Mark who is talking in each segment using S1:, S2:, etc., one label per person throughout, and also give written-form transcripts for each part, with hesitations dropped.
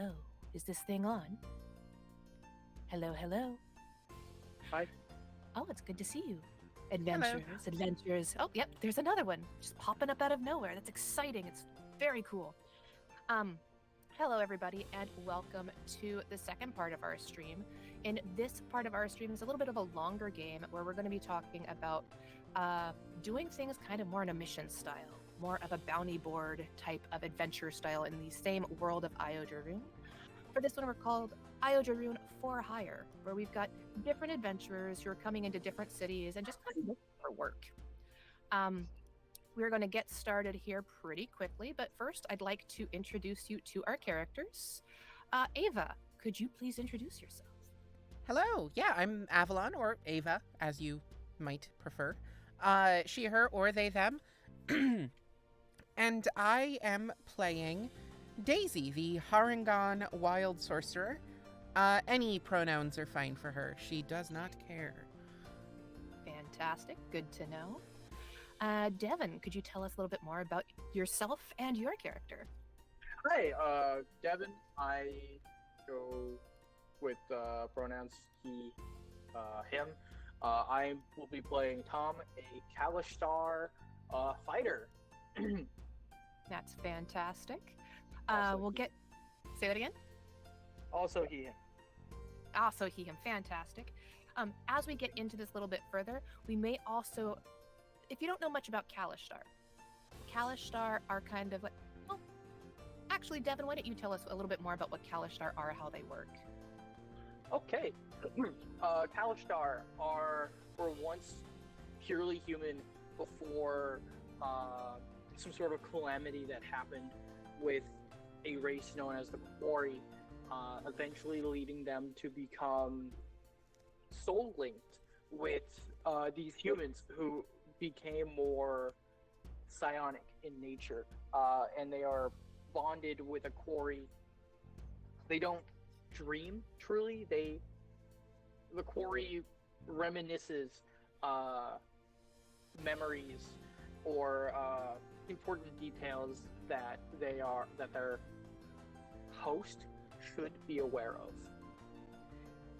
S1: Hello. Is this thing on? Hello, hello.
S2: Hi.
S1: Oh, it's good to see you.
S3: Hello.
S1: Adventures. Oh, yep, there's another one just popping up out of nowhere. That's exciting. It's very cool. Hello, everybody, and welcome to the second part of our stream. In this part of our stream is a little bit of a longer game where we're going to be talking about doing things kind of more in a mission style, more of a bounty board type of adventure style in the same world of Iodrarune. For this one, we're called Iodrarune for Hire, where we've got different adventurers who are coming into different cities and just kind of looking for work. We're going to get started here pretty quickly, but first I'd like to introduce you to our characters. Ava, could you please introduce yourself?
S3: Hello. Yeah, I'm Avalon, or Ava, as you might prefer. She, her, or they, them. And I am playing Daisy, the Harangon wild sorcerer. Any pronouns are fine for her. She does not care.
S1: Fantastic. Good to know. Devin, could you tell us a little bit more about yourself and your character?
S2: Hi, Devin. I go with pronouns he, him. I will be playing Tom, a Kalishtar fighter.
S1: That's fantastic.
S2: Also
S1: We'll
S2: he.
S1: get... Say that again?
S2: Also he, him.
S1: Also he, him. Fantastic. As we get into this a little bit further, we may also... If you don't know much about Kalishtar are kind of like... Well, actually, Devin, why don't you tell us a little bit more about what Kalishtar are, how they work?
S2: Okay. Kalishtar were once purely human before some sort of calamity that happened with a race known as the Quarry, eventually leading them to become soul linked with these humans who became more psionic in nature, and they are bonded with a quarry. They don't dream truly. The quarry reminisces memories or important details that their host should be aware of.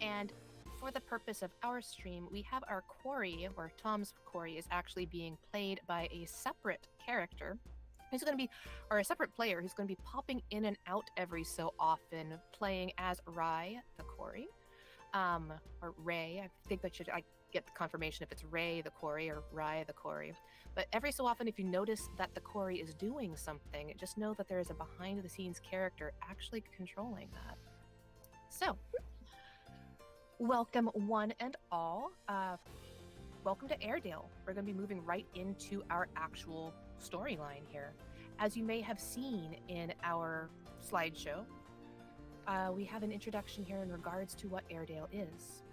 S1: And for the purpose of our stream, we have our quarry, or Tom's quarry, is actually being played by a separate character who's going to be, or a separate player who's going to be popping in and out every so often, playing as Rai, the quarry, or Ray. I think I get the confirmation if it's Ray the quarry or Rai the quarry. But every so often, if you notice that the quarry is doing something, just know that there is a behind-the-scenes character actually controlling that. So, welcome one and all. Welcome to Airedale. We're going to be moving right into our actual storyline here. As you may have seen in our slideshow, we have an introduction here in regards to what Airedale is.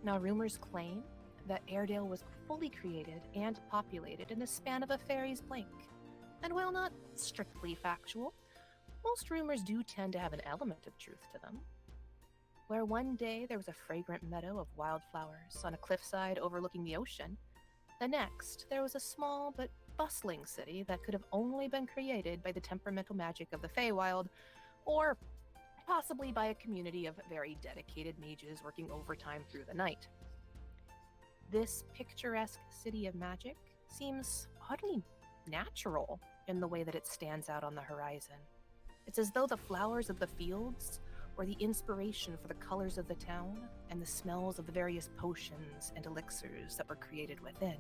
S1: Now, rumors claim that Airedale was fully created and populated in the span of a fairy's blink. And while not strictly factual, most rumors do tend to have an element of truth to them. Where one day there was a fragrant meadow of wildflowers on a cliffside overlooking the ocean, the next there was a small but bustling city that could have only been created by the temperamental magic of the Feywild, or possibly by a community of very dedicated mages working overtime through the night. This picturesque city of magic seems oddly natural in the way that it stands out on the horizon. It's as though the flowers of the fields were the inspiration for the colors of the town and the smells of the various potions and elixirs that were created within.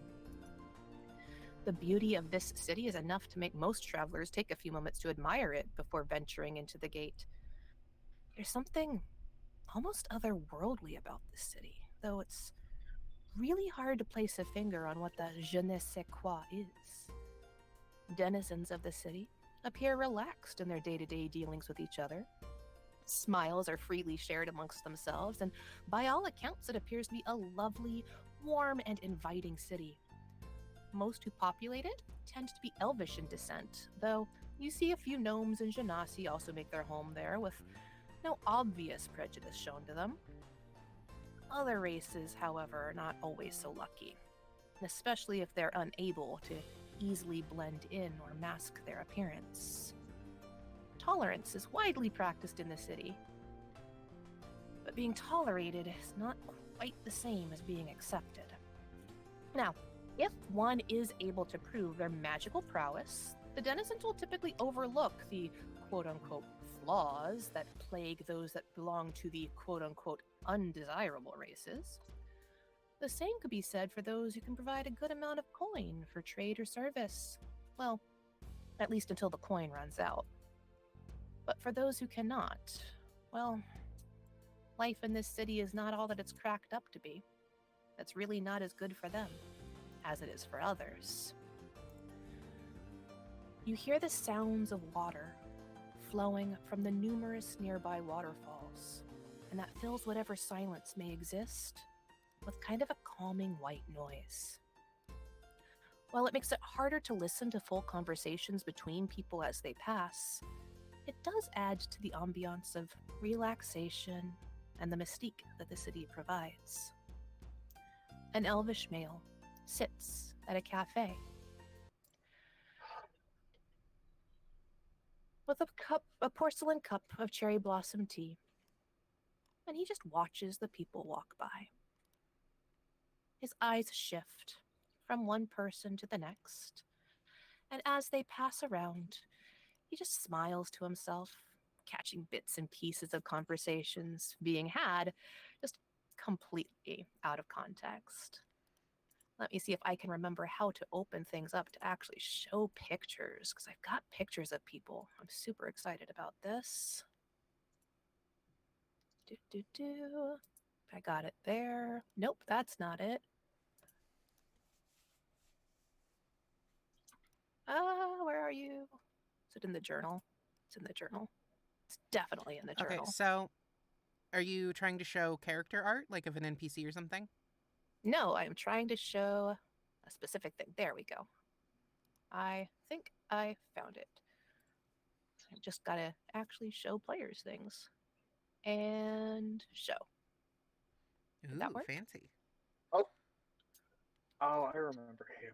S1: The beauty of this city is enough to make most travelers take a few moments to admire it before venturing into the gate. There's something almost otherworldly about this city, though it's really hard to place a finger on what the je ne sais quoi is. Denizens of the city appear relaxed in their day-to-day dealings with each other. Smiles are freely shared amongst themselves, and by all accounts, it appears to be a lovely, warm, and inviting city. Most who populate it tend to be elvish in descent, though you see a few gnomes and genasi also make their home there, with no obvious prejudice shown to them. Other races, however, are not always so lucky, especially if they're unable to easily blend in or mask their appearance. Tolerance is widely practiced in the city, but being tolerated is not quite the same as being accepted. Now, if one is able to prove their magical prowess, the denizens will typically overlook the quote unquote flaws that plague those that belong to the quote unquote undesirable races. The same could be said for those who can provide a good amount of coin for trade or service. Well, at least until the coin runs out. But for those who cannot, well, life in this city is not all that it's cracked up to be. That's really not as good for them as it is for others. You hear the sounds of water flowing from the numerous nearby waterfalls, and that fills whatever silence may exist with kind of a calming white noise. While it makes it harder to listen to full conversations between people as they pass, it does add to the ambiance of relaxation and the mystique that the city provides. An elvish male sits at a cafe with a porcelain cup of cherry blossom tea, and he just watches the people walk by. His eyes shift from one person to the next, and as they pass around, he just smiles to himself, catching bits and pieces of conversations being had, just completely out of context. Let me see if I can remember how to open things up to actually show pictures, because I've got pictures of people. I'm super excited about this. I got it there. Nope, that's not it. Where are you? Is it in the journal? It's in the journal. It's definitely in the
S3: Okay,
S1: journal.
S3: so are you trying to show character art, like of an NPC or something?
S1: No, I'm trying to show a specific thing. There we go. I think I found it. I've just got to actually show players things. And show. Did that
S3: Ooh,
S1: work?
S3: fancy.
S2: Oh, oh, I remember him.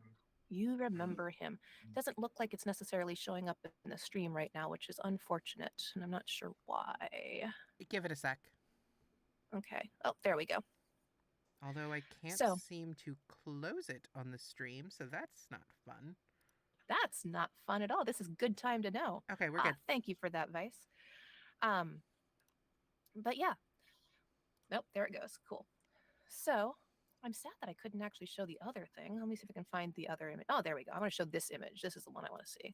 S1: You remember him. Doesn't look like it's necessarily showing up in the stream right now, which is unfortunate, and I'm not sure why.
S3: Give it a sec.
S1: Okay. Oh, there we go.
S3: Although I can't
S1: So,
S3: seem to close it on the stream, so that's not fun.
S1: that's not fun at all. This is good time to know.
S3: Okay, we're good.
S1: Thank you for that, Vice. But yeah. Nope, there it goes. Cool. So, I'm sad that I couldn't actually show the other thing. Let me see if I can find the other image. Oh, there we go. I want to show this image. This is the one I want to see.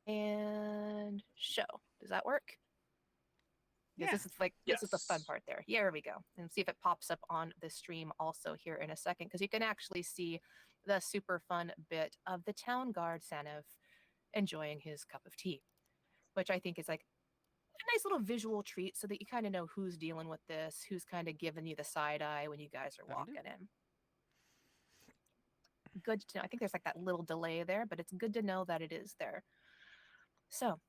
S1: And show. Does that work? Because
S3: Yeah.
S1: this is the fun
S2: Yes.
S1: part there. Yeah, there we go. And see if it pops up on the stream also here in a second, because you can actually see the super fun bit of the town guard Sanev enjoying his cup of tea, which I think is like a nice little visual treat so that you kind of know who's dealing with this, who's kind of giving you the side eye when you guys are
S3: Found
S1: walking in. Good to know. I think there's like that little delay there, but it's good to know that it is there. So,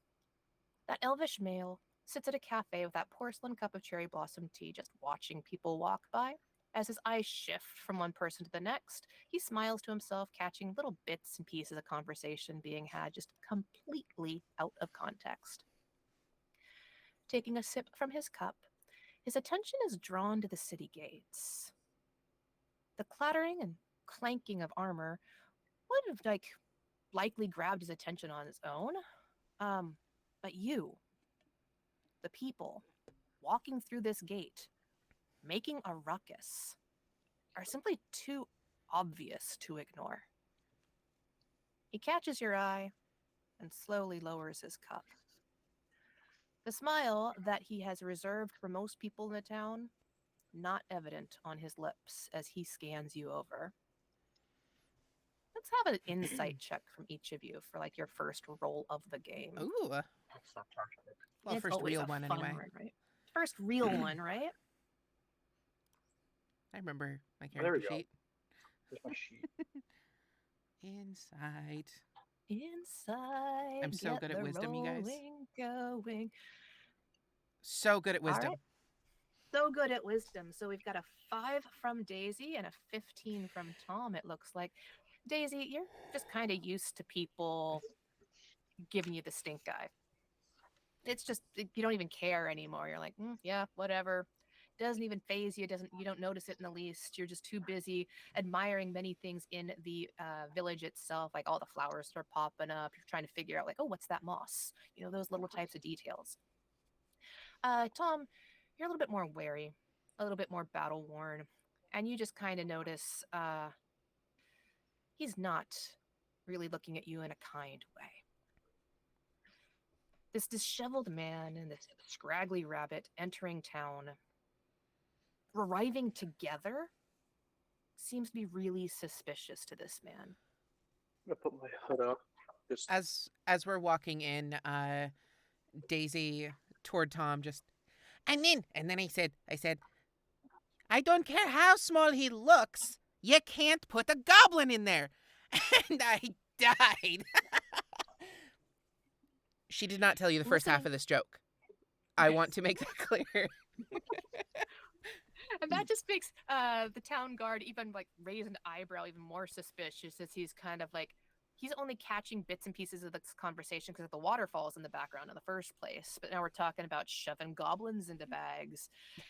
S1: that elvish male sits at a cafe with that porcelain cup of cherry blossom tea, just watching people walk by. As his eyes shift from one person to the next, he smiles to himself, catching little bits and pieces of conversation being had just completely out of context. Taking a sip from his cup, his attention is drawn to the city gates. The clattering and clanking of armor would have likely grabbed his attention on its own. But you, the people, walking through this gate, making a ruckus, are simply too obvious to ignore. He catches your eye and slowly lowers his cup. The smile that he has reserved for most people in the town, not evident on his lips as he scans you over. Let's have an insight check from each of you for like your first roll of the game.
S3: Ooh.
S2: That's not perfect.
S3: Well,
S1: It's
S3: first
S1: always
S3: real
S1: a
S3: one
S1: fun
S3: anyway.
S1: one, right? First real one, right?
S3: I remember my
S2: Oh, there we
S3: character
S2: go.
S3: sheet.
S2: There's my sheet.
S3: Insight.
S1: Inside.
S3: I'm so
S1: get
S3: good at
S1: the
S3: wisdom, you guys.
S1: rolling, going.
S3: So good at wisdom.
S1: All right. So good at wisdom. So we've got a 5 from Daisy and a 15 from Tom, it looks like. Daisy, you're just kind of used to people giving you the stink eye. It's just you don't even care anymore. You're like, yeah, whatever. Doesn't even phase you. Doesn't you don't notice it in the least. You're just too busy admiring many things in the village itself, like all the flowers that are popping up. You're trying to figure out, like, oh, what's that moss? You know, those little types of details. Tom, you're a little bit more wary, a little bit more battle worn, and you just kind of notice he's not really looking at you in a kind way. This disheveled man and this scraggly rabbit entering town, arriving together, seems to be really suspicious to this man.
S2: I put my hood up. Just
S3: As we're walking in, Daisy toward Tom just, and then I said, I don't care how small he looks, you can't put a goblin in there. And I died. She did not tell you the first half
S1: Listening-
S3: of this joke. I want to make that clear.
S1: And that just makes the town guard even like raise an eyebrow even more suspicious as he's kind of like he's only catching bits and pieces of this conversation because the waterfall's in the background in the first place. But now we're talking about shoving goblins into bags.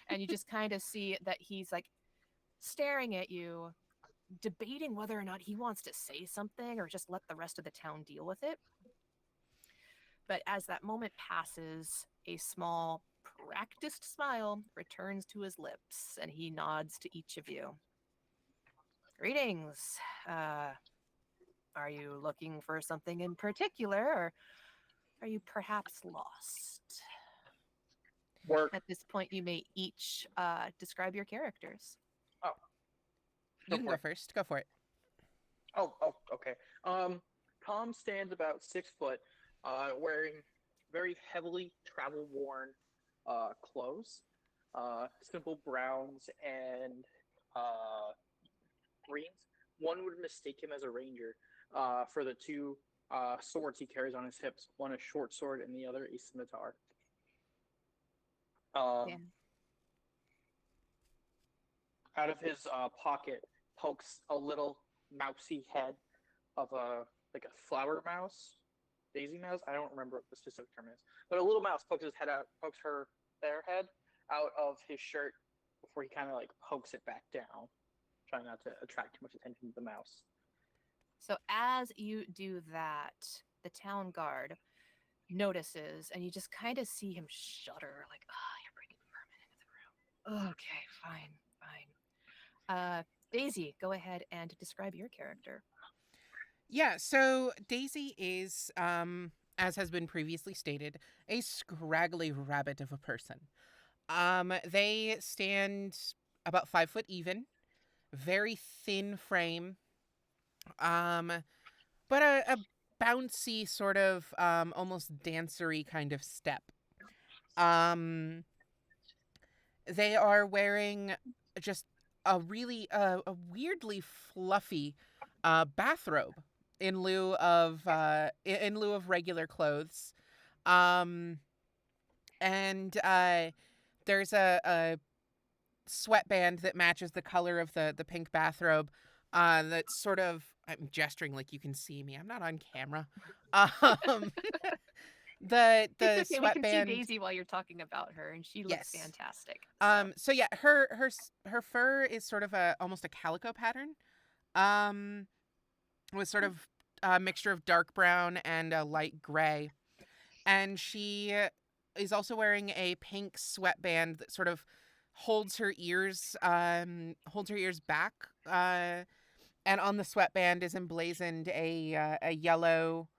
S1: And you just kind of see that he's like staring at you, debating whether or not he wants to say something or just let the rest of the town deal with it. But as that moment passes, a small, practiced smile returns to his lips, and he nods to each of you. Greetings. Are you looking for something in particular, or are you perhaps lost?
S2: work.
S1: At this point, you may each describe your characters.
S3: You can go first. Go for it.
S2: Oh, okay. Tom stands about 6 foot, wearing very heavily travel worn clothes, simple browns and greens. One would mistake him as a ranger for the two swords he carries on his hips. One a short sword and the other a scimitar.
S1: Yeah.
S2: Out of his pocket pokes a little mousy head of a like a flower mouse, daisy mouse. I don't remember what the specific term is, but a little mouse pokes his head out, pokes their head out of his shirt before he kind of like pokes it back down, trying not to attract too much attention to the mouse.
S1: So as you do that, the town guard notices, and you just kind of see him shudder, like, "Oh, you're bringing vermin into the room. Okay, fine, fine." Daisy, go ahead and describe your character.
S3: Yeah, so Daisy is, as has been previously stated, a scraggly rabbit of a person. They stand about 5 foot even, very thin frame, but a bouncy sort of, almost dancery kind of step. Um, they are wearing just a really, a weirdly fluffy, bathrobe in lieu of regular clothes. Um, and there's a sweatband that matches the color of the pink bathrobe. That's sort of, I'm gesturing like you can see me. I'm not on camera. Um, the
S1: It's okay. We can see
S3: sweatband.
S1: Daisy while you're talking about her, and she looks
S3: Yes.
S1: fantastic.
S3: So yeah, her fur is sort of almost a calico pattern. Um, with sort of a mixture of dark brown and a light gray. And she is also wearing a pink sweatband that sort of holds her ears back. And on the sweatband is emblazoned a yellow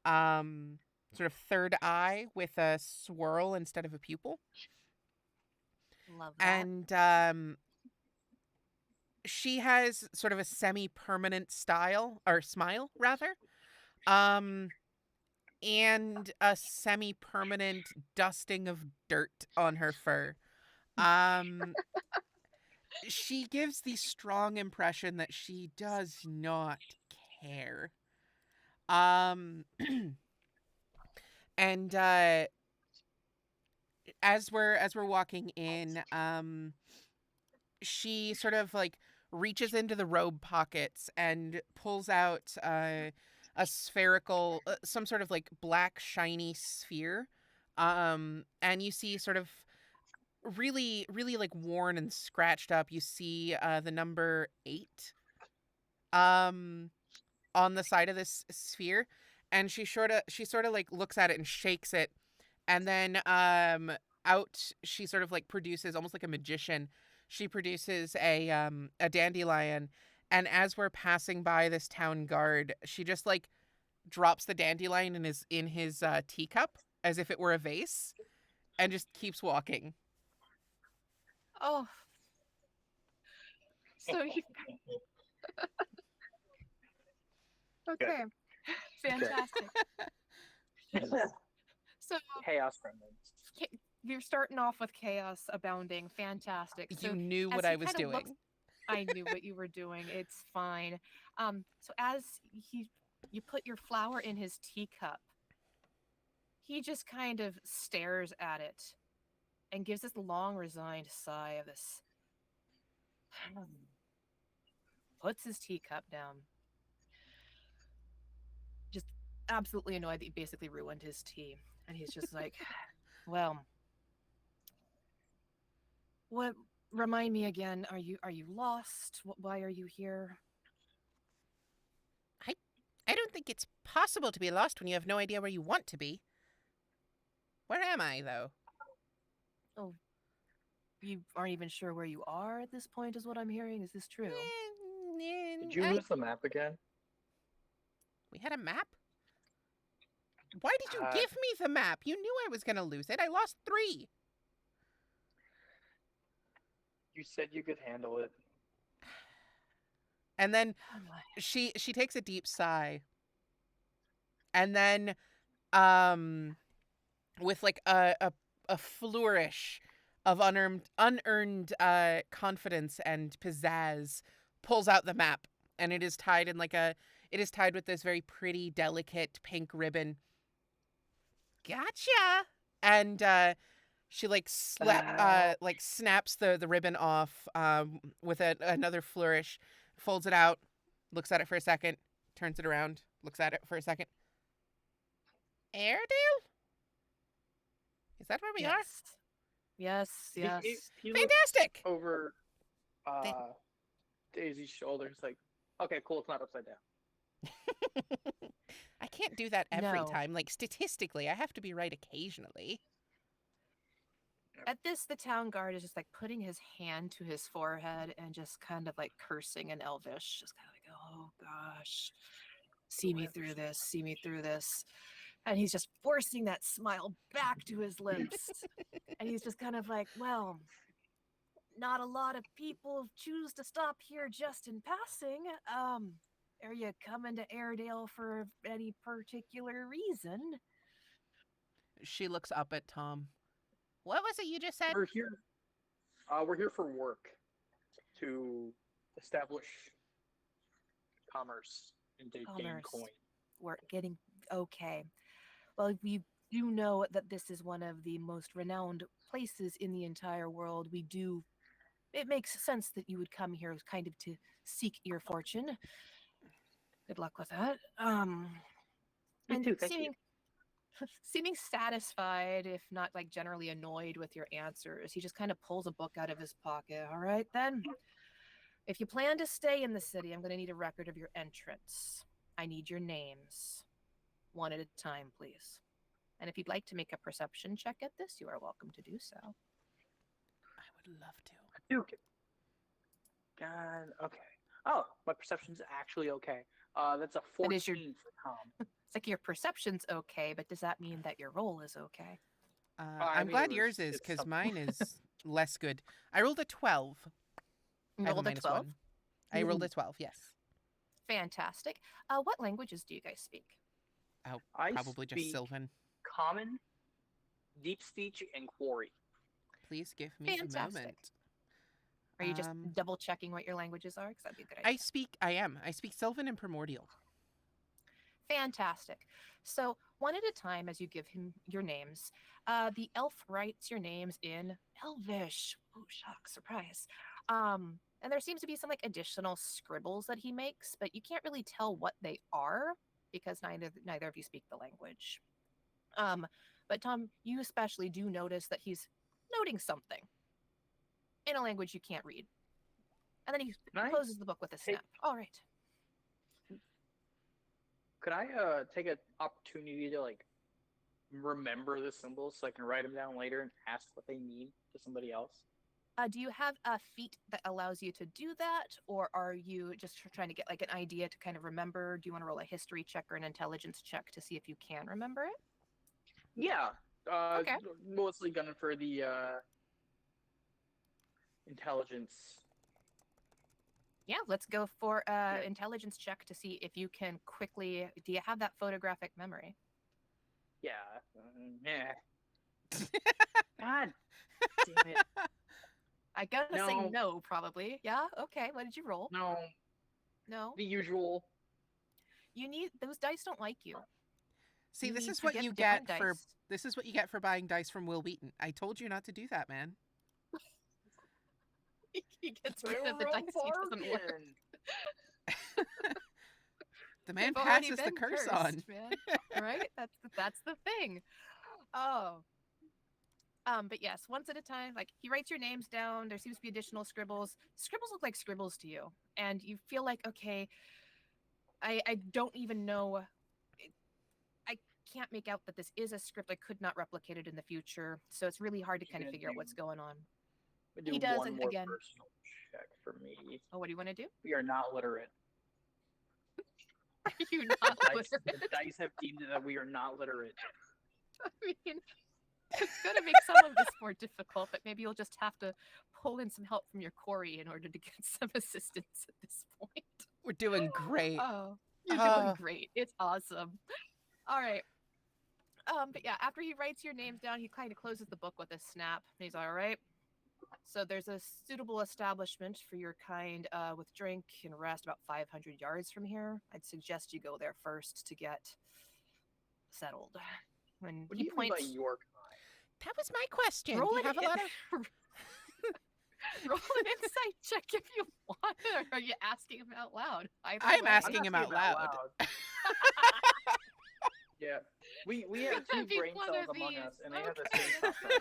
S3: sort of third eye with a swirl instead of a pupil.
S1: Love that.
S3: And she has sort of a semi-permanent style or smile rather. And a semi-permanent dusting of dirt on her fur. She gives the strong impression that she does not care. And as we're walking in, she sort of like reaches into the robe pockets and pulls out a spherical, some sort of like black shiny sphere. And you see sort of really, really like worn and scratched up. You see the number 8 um, on the side of this sphere, and she sort of like looks at it and shakes it, and then out she sort of like produces almost like a magician. She produces a dandelion, and as we're passing by this town guard, she just like drops the dandelion in his teacup as if it were a vase, and just keeps walking.
S1: Oh, so you okay? Fantastic. So
S2: Chaos remnants.
S1: you're starting off with chaos abounding. Fantastic. So
S3: You knew what
S1: as he
S3: I was
S1: kind of looks,
S3: doing.
S1: I knew what you were doing. It's fine. So as he you put your flower in his teacup, he just kind of stares at it and gives this long, resigned sigh of this. Puts his teacup down. Just absolutely annoyed that you basically ruined his tea. And he's just like, well, what remind me again, are you lost? Why are you here?
S3: I don't think it's possible to be lost when you have no idea where you want to be. Where am I, though?
S1: Oh, you aren't even sure where you are at this point, is what I'm hearing. Is this true?
S2: Did you lose the map again?
S3: We had a map? Why did you
S2: Uh,
S3: give me the map? You knew I was going to lose it. I lost 3.
S2: You said you could handle it.
S3: And then
S1: Oh my.
S3: she takes a deep sigh. And then with like a flourish of unearned confidence and pizzazz, pulls out the map, and it is tied with this very pretty, delicate pink ribbon. Gotcha. And she like snaps the ribbon off with another flourish, folds it out, looks at it for a second, turns it around, looks at it for a second. Airedale? Is that where we are?
S1: Yes, yes.
S2: He looks
S3: Fantastic!
S2: over
S3: They-
S2: Daisy's shoulders like, okay, cool, it's not upside down.
S3: I can't do that every
S1: No.
S3: time. Like, statistically, I have to be right occasionally.
S1: At this, the town guard is just like putting his hand to his forehead and just kind of like cursing in Elvish, just kind of like, oh gosh, see me through this, see me through this. And he's just forcing that smile back to his lips. And he's just kind of like, well, not a lot of people choose to stop here just in passing. Are you coming to Airedale for any particular reason?
S3: She looks up at Tom. What was it you just said?
S2: We're here. We're here for work to establish commerce and to gain
S1: Commerce.
S2: coin.
S1: We're getting okay. Well, we do know that this is one of the most renowned places in the entire world. It makes sense that you would come here kind of to seek your fortune. Good luck with that.
S2: Me
S1: And
S2: too, thank you.
S1: seeming satisfied, if not like generally annoyed with your answers, he just kind of pulls a book out of his pocket. All right, then. If you plan to stay in the city, I'm going to need a record of your entrance. I need your names. One at a time, please. And if you'd like to make a perception check at this, you are welcome to do so.
S3: I would love to.
S2: Duke. God, okay. Oh, my perception's actually okay. That's a 14
S1: That is your-
S2: for Tom.
S1: It's like your perception's okay, but does that mean that your roll is okay?
S2: I
S3: I'm
S2: mean,
S3: glad
S2: it
S3: yours
S2: was-
S3: is,
S2: it's
S3: because
S2: something.
S3: mine is less good. I rolled a 12.
S1: You
S3: I have
S1: rolled a
S3: minus
S1: 12?
S3: 1. I rolled a 12, yes.
S1: Fantastic. What languages do you guys speak?
S3: Oh,
S2: I
S3: probably just
S2: speak
S3: Sylvan.
S2: Common, Deep Speech, and Quarry.
S3: Please give me a
S1: Fantastic.
S3: moment.
S1: Are you just
S3: Um,
S1: double checking what your languages are? Because that'd be a good idea.
S3: I speak Sylvan and Primordial.
S1: Fantastic. So, one at a time, as you give him your names, the elf writes your names in Elvish. Oh, shock, surprise. And there seems to be some like additional scribbles that he makes, but you can't really tell what they are because neither of you speak the language. But Tom, you especially do notice that he's noting something in a language you can't read. And then he
S2: Can I
S1: closes the book with a
S2: take
S1: snap. All right.
S2: could I take an opportunity to like remember the symbols so I can write them down later and ask what they mean to somebody else?
S1: Do you have a feat that allows you to do that, or are you just trying to get like an idea to kind of remember? Do you want to roll a history check or an intelligence check to see if you can remember it?
S2: Yeah.
S1: Okay.
S2: Mostly gunning for the intelligence.
S1: Yeah, let's go for
S2: Yeah.
S1: intelligence check to see if you can quickly. Do you have that photographic memory?
S2: Yeah. Yeah. God damn it.
S1: I gotta say
S2: No.
S1: no, probably. Yeah. Okay. What did you roll?
S2: No.
S1: No.
S2: The usual.
S1: You need those dice. Don't like you.
S3: See,
S1: You
S3: this
S1: need
S3: is
S1: to
S3: what
S1: get
S3: you
S1: different
S3: get for
S1: dice.
S3: this is what you get for buying dice from Will Wheaton. I told you not to do that, man.
S1: He gets
S2: They
S1: rid of the
S2: were a
S1: dice. He doesn't work.
S3: The man
S1: They've already
S3: passes the
S1: been
S3: curse
S1: cursed,
S3: on.
S1: man. Right? That's the thing. Oh. But yes, once at a time, like he writes your names down. There seems to be additional scribbles. Scribbles look like scribbles to you, and you feel like, okay, I don't even know. I can't make out that this is a script. I could not replicate it in the future, so it's really hard to kind of figure out what's going on.
S2: Do
S1: He does,
S2: one
S1: and
S2: more
S1: again.
S2: personal check for me.
S1: Oh, what do you want to do?
S2: We are not literate.
S1: Are you not
S2: The
S1: literate?
S2: dice have deemed that we are not literate.
S1: I mean, it's going to make some of this more difficult, but maybe you'll just have to pull in some help from your quarry in order to get some assistance at this point.
S3: We're doing great.
S1: Oh, you're doing great. It's awesome. All right. But yeah, after he writes your names down, he kind of closes the book with a snap. And he's all right. So there's a suitable establishment for your kind with drink and rest about 500 yards from here. I'd suggest you go there first to get settled. When
S2: What do
S1: he
S2: you mean by
S1: points,
S2: your kind?
S3: That was my question.
S1: roll
S3: Do you
S1: an
S3: have a lot of
S1: roll an insight check if you want, or are you asking him out loud? Either
S3: I'm
S1: way.
S3: asking him out loud.
S2: Yeah, we have two
S1: That'd be
S2: brain
S1: one
S2: cells
S1: of
S2: among
S1: these.
S2: us, and they have the
S1: Okay.
S2: same thought process.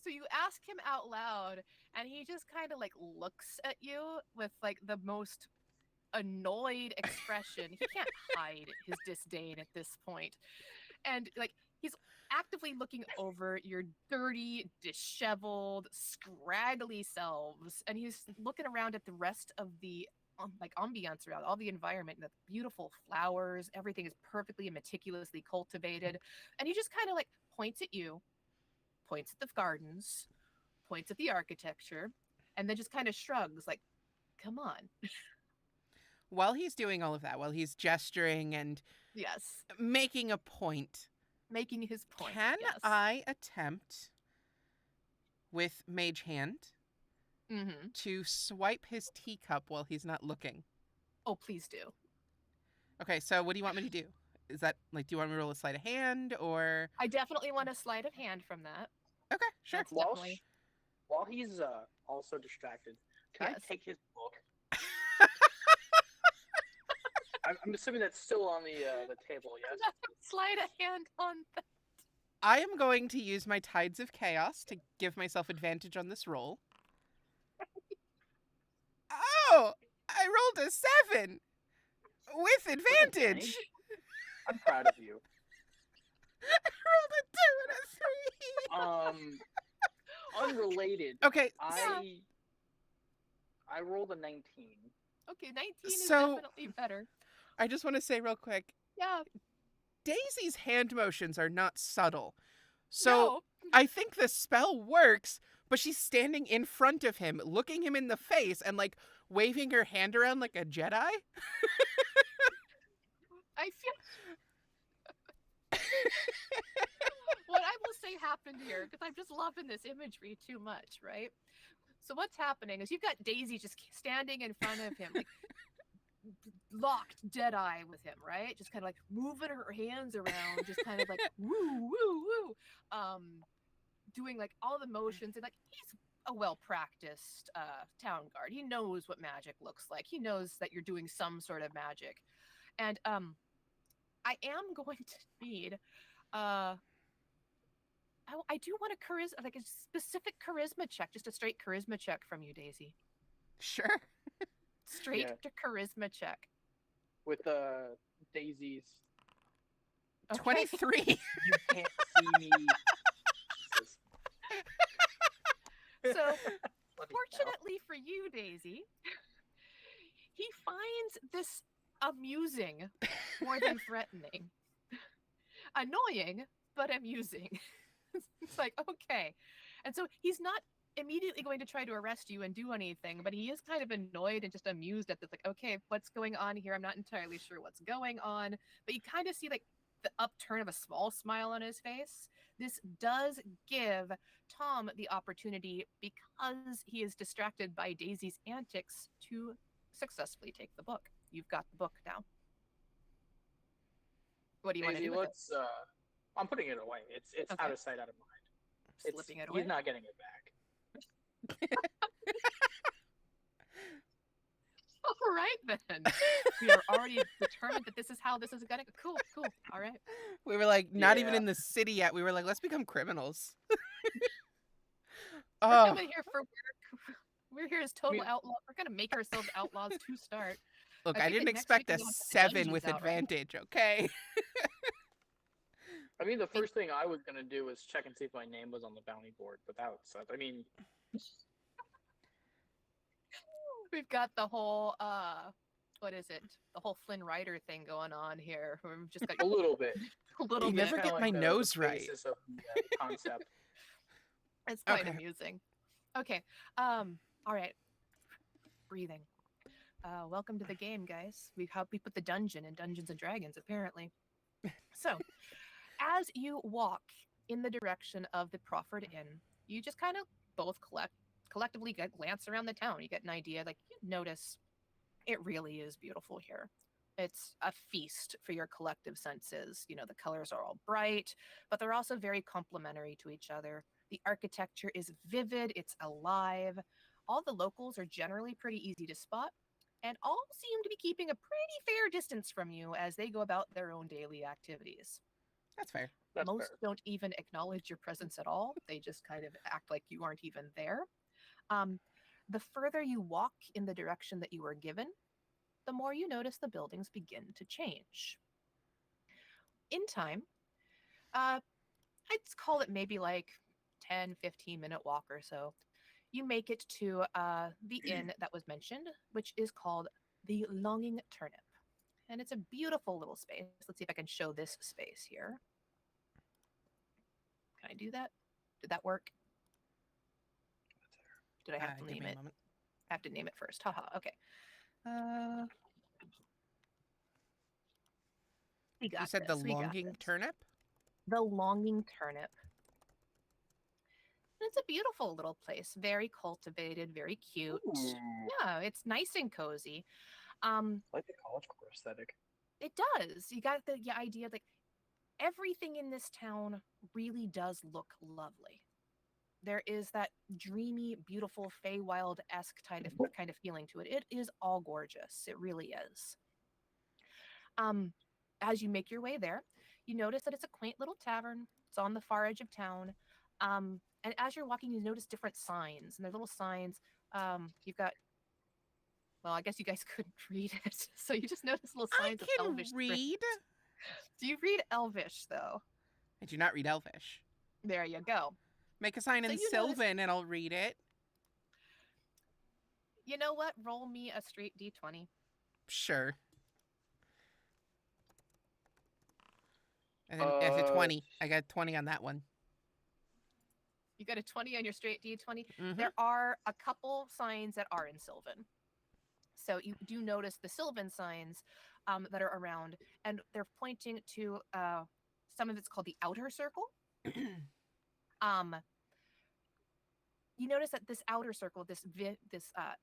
S1: So you ask him out loud, and he just kind of like looks at you with like the most annoyed expression. He can't hide his disdain at this point, and like he's actively looking over your dirty, disheveled, scraggly selves, and he's looking around at the rest of the like ambiance around all the environment, the beautiful flowers, everything is perfectly and meticulously cultivated, and he just kind of like points at you, points at the gardens, points at the architecture, and then just kind of shrugs like, come on.
S3: While he's doing all of that, while he's gesturing and
S1: Yes,
S3: making a point,
S1: making his point.
S3: can
S1: Yes.
S3: I attempt with Mage Hand
S1: Mm-hmm.
S3: to swipe his teacup while he's not looking?
S1: Oh, please do.
S3: Okay, so what do you want me to do? Is that like, do you want me to roll a sleight of hand or?
S1: I definitely want a sleight of hand from that.
S3: Okay, sure.
S1: That's definitely.
S2: While he's also distracted, can
S1: Yes.
S2: I take his book? I'm assuming that's still on the table, yes?
S1: Sleight of hand on that.
S3: I am going to use my Tides of Chaos to give myself advantage on this roll. Oh, I rolled a 7 with advantage.
S2: I'm proud of you.
S3: I rolled a 2 and a 3.
S2: Unrelated.
S3: Okay,
S2: I rolled a 19.
S1: Okay, 19 is
S3: So-
S1: definitely better.
S3: I just want to say real quick,
S1: Yeah.
S3: Daisy's hand motions are not subtle. So
S1: No.
S3: I think the spell works, but she's standing in front of him, looking him in the face and like waving her hand around like a Jedi.
S1: I feel. What I will say happened here, because I'm just loving this imagery too much, right? So what's happening is you've got Daisy just standing in front of him, like locked dead eye with him, right? Just kind of like moving her hands around, just kind of like woo, woo, woo, doing like all the motions, and like he's a well-practiced town guard. He knows what magic looks like. He knows that you're doing some sort of magic. And I am going to need uh I do want a charisma, like a specific charisma check, just a straight charisma check from you, Daisy.
S3: Sure.
S1: Straight
S2: Yeah.
S1: to charisma check.
S2: With Daisy's.
S1: Okay.
S3: 23.
S2: You can't see me. Jesus.
S1: So,
S2: Bloody hell.
S1: fortunately for you, Daisy, he finds this amusing more than threatening. Annoying, but amusing. It's like, okay. And so he's not immediately going to try to arrest you and do anything, but he is kind of annoyed and just amused at this, like, okay, what's going on here? I'm not entirely sure what's going on. But you kind of see like the upturn of a small smile on his face. This does give Tom the opportunity, because he is distracted by Daisy's antics, to successfully take the book. You've got the book now. What do you want to
S2: Daisy,
S1: do with
S2: let's. I'm putting it away. It's
S1: Okay.
S2: out of sight, out of mind.
S1: it? Slipping it away?
S2: He's not getting it back.
S1: All right, then. We are already determined that this is how this is going to go. Cool. All right.
S3: We were like, not even
S2: Yeah.
S3: in the city yet. We were like, let's become criminals.
S1: We're
S3: Oh,
S1: coming here for work. We're here as total outlaws. We're going to make ourselves outlaws to start.
S3: look,
S1: I
S3: I
S1: think
S3: didn't
S1: that next
S3: expect
S1: week
S3: a
S1: we want to put the
S3: 7
S1: dungeons
S3: with
S1: out, right?
S3: advantage, okay?
S2: I mean, the first thing I was gonna do was check and see if my name was on the bounty board, but that sucked. I mean,
S1: We've got the whole, what is it? The whole Flynn Rider thing going on here. We've just got
S2: a little bit.
S1: a little
S3: You
S1: bit.
S3: never
S2: Kinda
S3: get
S2: like
S3: my
S2: the
S3: nose right.
S2: basis of the concept.
S1: It's quite
S3: Okay.
S1: amusing. Okay. All right. Breathing. Welcome to the game, guys. We've helped we put the dungeon in Dungeons and Dragons, apparently. So, as you walk in the direction of the proffered inn, you just kind of both collectively glance around the town. You get an idea, like you notice it really is beautiful here. It's a feast for your collective senses. You know, the colors are all bright, but they're also very complementary to each other. The architecture is vivid, it's alive. All the locals are generally pretty easy to spot, and all seem to be keeping a pretty fair distance from you as they go about their own daily activities.
S3: That's fair.
S2: That's
S1: Most
S2: fair.
S1: don't even acknowledge your presence at all. They just kind of act like you aren't even there. Um, the further you walk in the direction that you were given, the more you notice the buildings begin to change. In time, I'd call it maybe like 10, 15-minute walk or so. You make it to the inn that was mentioned, which is called the Longing Turnip. And it's a beautiful little space. Let's see if I can show this space here. Can I do that? Did that work? Did I have to
S3: Give
S1: name
S3: me a
S1: it?
S3: moment.
S1: I have to name it first. Haha. Okay. We got
S3: You said
S1: this.
S3: the
S1: We got
S3: longing
S1: this.
S3: turnip?
S1: The Longing Turnip. And it's a beautiful little place. Very cultivated, very cute.
S2: Ooh,
S1: Yeah, it's nice and cozy.
S2: I like the college core aesthetic.
S1: It does. You got the idea, like everything in this town really does look lovely. There is that dreamy, beautiful, Feywild-esque kind of feeling to it. It is all gorgeous. It really is. As you make your way there, you notice that it's a quaint little tavern. It's on the far edge of town. And as you're walking, you notice different signs, and they're little signs. You've got, well, I guess you guys couldn't read it, so you just notice little
S3: I
S1: signs of
S3: can
S1: Elvish script.
S3: read.
S1: Do you read Elvish, though?
S3: I do not read Elvish.
S1: There you go.
S3: Make a sign
S1: So
S3: in
S1: you notice-
S3: Sylvan and I'll read it.
S1: You know what? Roll me a straight D20.
S3: Sure. And then it's a 20. I got 20 on that one.
S1: You got a 20 on your straight D20.
S3: Mhm.
S1: There are a couple signs that are in Sylvan. So you do notice the Sylvan signs that are around, and they're pointing to some of it's called the Outer Circle. You notice that this Outer Circle, this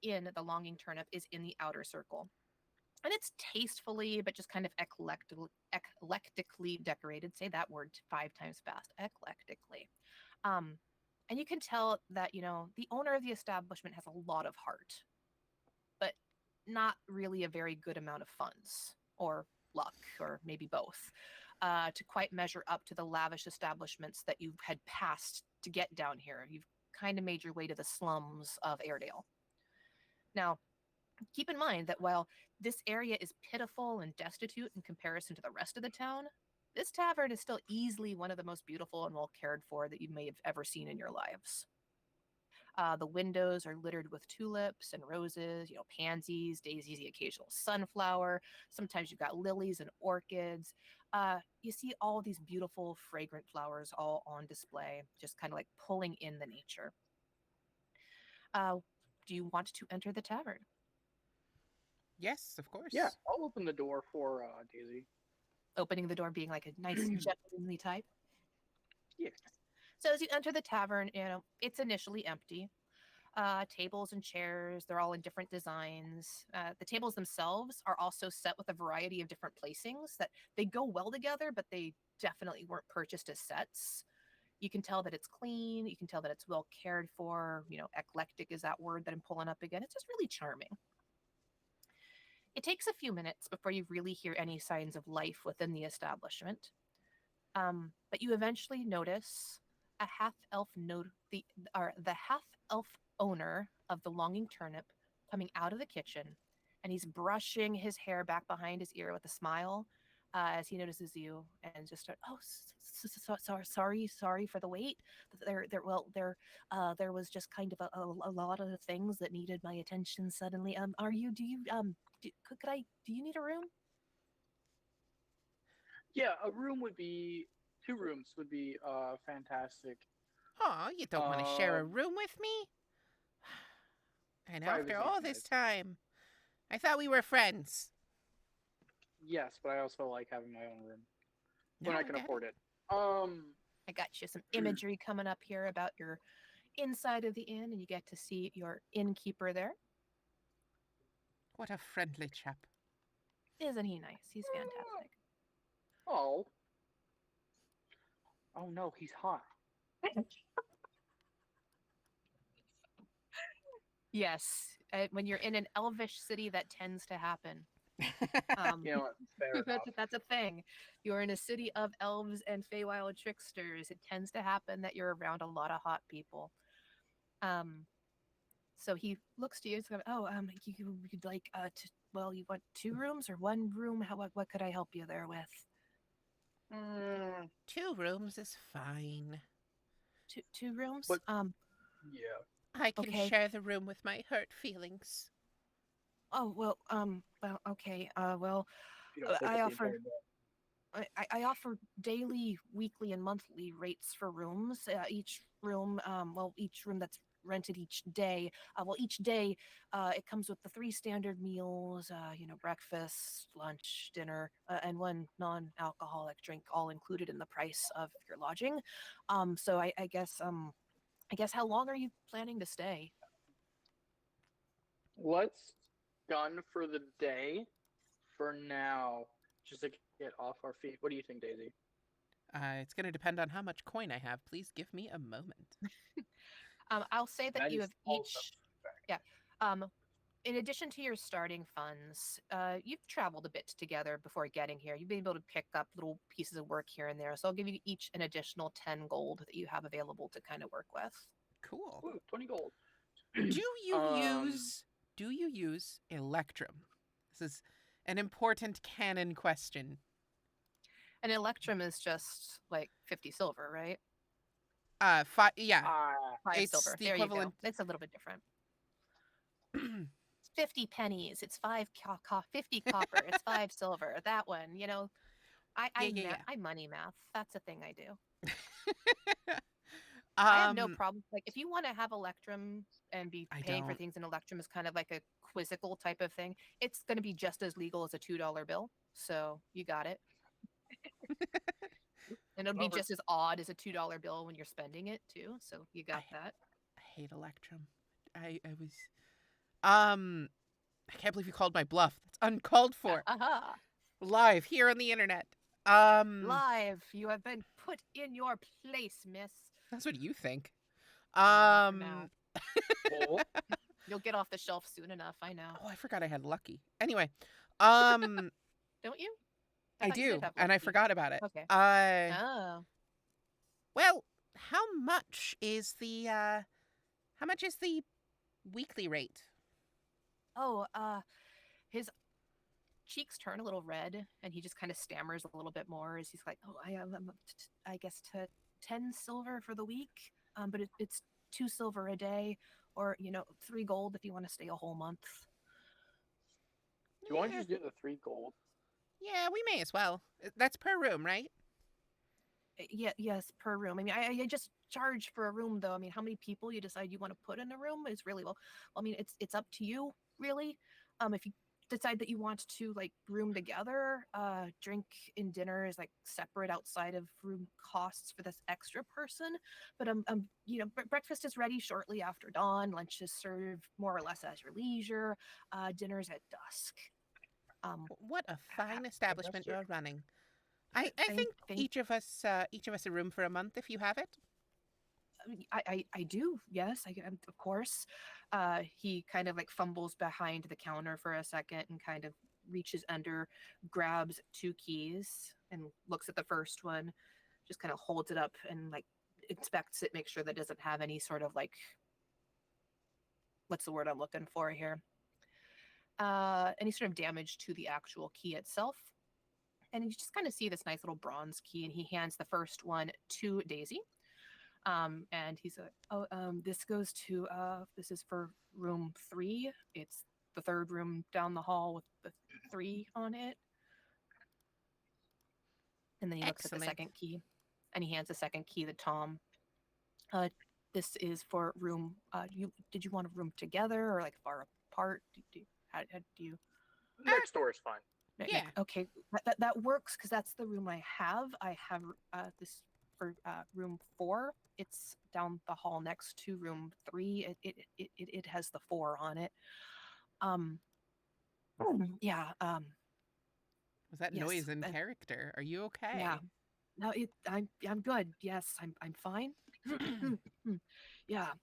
S1: inn, the Longing Turnip, is in the Outer Circle. And it's tastefully, but just kind of eclectically decorated. Say that word 5 times fast. Eclectically. And you can tell that, the owner of the establishment has a lot of heart, but not really a very good amount of funds or luck, or maybe both, to quite measure up to the lavish establishments that you had passed to get down here. You've kind of made your way to the slums of Airedale. Now, keep in mind that while this area is pitiful and destitute in comparison to the rest of the town, this tavern is still easily one of the most beautiful and well cared for that you may have ever seen in your lives. The windows are littered with tulips and roses, pansies, daisies, the occasional sunflower. Sometimes you've got lilies and orchids. You see all these beautiful, fragrant flowers all on display, just kind of like pulling in the nature. Do you want to enter the tavern?
S3: Yes, of
S2: Yeah,
S3: course.
S2: I'll open the door for Daisy.
S1: Opening the door being like a nice, gentlemanly type.
S2: Yeah.
S1: So as you enter the tavern, it's initially empty. Tables and chairs, they're all in different designs. The tables themselves are also set with a variety of different placings that they go well together, but they definitely weren't purchased as sets. You can tell that it's clean. You can tell that it's well cared for. Eclectic is that word that I'm pulling up again. It's just really charming. It takes a few minutes before you really hear any signs of life within the establishment. But you eventually notice a half-elf the half-elf owner of the Longing Turnip coming out of the kitchen, and he's brushing his hair back behind his ear with a smile as he notices you, and just start, oh, sorry for the wait. There was just kind of a lot of things that needed my attention suddenly. Do you need a room?
S2: Yeah, a room would be 2 rooms would be fantastic.
S3: Aw, you don't want to share a
S2: Um,
S3: room with me? And after
S2: Privacy is
S3: all this
S2: nice.
S3: time, I thought we were friends.
S2: Yes, but I also like having my own room
S3: No,
S2: when I
S3: I
S2: can
S3: get
S2: afford
S3: it.
S2: it. Um,
S1: I got you some imagery coming up here about your inside of the inn, and you get to see your innkeeper there.
S3: What a friendly chap.
S1: Isn't he nice? He's fantastic.
S2: oh, oh no, he's hot.
S1: Yes, when you're in an elvish city, that tends to happen.
S2: You know what? Fair enough.
S1: That's a thing. You're in a city of elves and Feywild tricksters. It tends to happen that you're around a lot of hot people. Um, so he looks to you and says, "Oh, you'd like you want 2 rooms or 1 room? What could I help you there with?
S2: Mm,
S3: 2 rooms is fine.
S1: Two rooms?
S2: but yeah,
S3: I can
S1: Okay.
S3: share the room with my hurt feelings.
S1: Oh okay.
S2: you don't take
S1: I
S2: up the
S1: offer
S2: entire bed.
S1: I offer daily, weekly, and monthly rates for rooms. Each room that's rented each day. Each day, it comes with the 3 standard meals. Breakfast, lunch, dinner, and 1 non-alcoholic drink, all included in the price of your lodging. So I guess how long are you planning to stay?
S2: Let's done for the day for now, just to get off our feet. What do you think, Daisy?
S3: It's going to depend on how much coin I have. Please give me a moment.
S1: I'll say that
S2: That
S1: you
S2: is
S1: have
S2: also
S1: each, yeah. In addition to your starting funds, you've traveled a bit together before getting here. You've been able to pick up little pieces of work here and there. So I'll give you each an additional 10 gold that you have available to kind of work with.
S3: Cool.
S2: ooh, 20 gold.
S3: Do you
S2: um,
S3: use do you use Electrum? This is an important canon question.
S1: An electrum is just like 50 silver, right?
S3: Yeah,
S1: Five
S3: it's
S1: silver.
S3: the
S1: There you go.
S3: equivalent.
S1: It's a little bit different. It's 50 pennies. It's 50 copper. It's 5 silver. That one,
S3: Yeah, yeah, yeah.
S1: I money math. That's a thing I do. I have no
S3: um,
S1: problem. Like, if you want to have Electrum and be
S3: I
S1: paying for
S3: don't.
S1: things in Electrum is kind of like a quizzical type of thing, it's going to be just as legal as a $2 bill. So you got it. And it'll be
S2: over.
S1: just as odd as a $2 bill when you're spending it too. So you
S3: I,
S1: got that.
S3: I hate Electrum. I was. Um, I can't believe you called my bluff. That's uncalled for.
S1: Aha!
S3: Live here on the internet. Um,
S1: Live, you have been put in your place, miss.
S3: that's what you think.
S1: For now.
S2: Oh,
S1: You'll get off the shelf soon enough. I know.
S3: Oh, I forgot I had Lucky. Anyway, um,
S1: Don't you? I
S3: I
S1: thought you did
S3: do,
S1: have
S3: and I
S1: Lucky.
S3: forgot about it.
S1: Okay.
S3: Uh,
S1: Oh.
S3: well, how much is the weekly rate?
S1: Oh, his cheeks turn a little red and he just kind of stammers a little bit more as he's like, "Oh, I guess to 10 silver for the week. But it's 2 silver a day or, 3 gold if you want to stay a whole month."
S2: do you want to
S3: Yeah,
S2: just do the 3 gold?
S3: yeah, we may as well. That's per room, right?
S1: Yeah, yes, per room. I mean, I just charge for a room though. I mean, how many people you decide you want to put in a room is really well. I mean, it's up to you, really. If you decide that you want to like room together, drink and dinner is like separate outside of room costs for this extra person. But breakfast is ready shortly after dawn. Lunch is served more or less at your leisure. Dinner's at dusk. Um,
S3: What a fine establishment
S2: Fantastic.
S3: you're running. I think
S1: thank
S3: each of us a room for a month if you have it.
S1: I do, yes, of course. He kind of like fumbles behind the counter for a second and kind of reaches under, grabs 2 keys, and looks at the first one, just kind of holds it up and like inspects it, make sure that it doesn't have any sort of like, what's the word I'm looking for here? Any sort of damage to the actual key itself. And you just kind of see this nice little bronze key, and he hands the first one to Daisy. And he's like, "Oh, this is for room 3. It's the third room down the hall with the 3 on it." And then he looks at the
S3: Excellent.
S1: second key, and he hands the second key to Tom. uh this is for room, you did you want a room together or like far apart? How do you?
S3: Ah,
S2: Next door is fine.
S3: yeah.
S1: Okay, that works because that's the room I have. I have this for room 4. It's down the hall next to room 3. It has the 4 on it. Um, yeah.
S3: Was that
S1: Yes.
S3: noise in character? Are you
S1: Yeah.
S3: okay?
S1: No, I'm good. Yes, I'm fine. Yeah.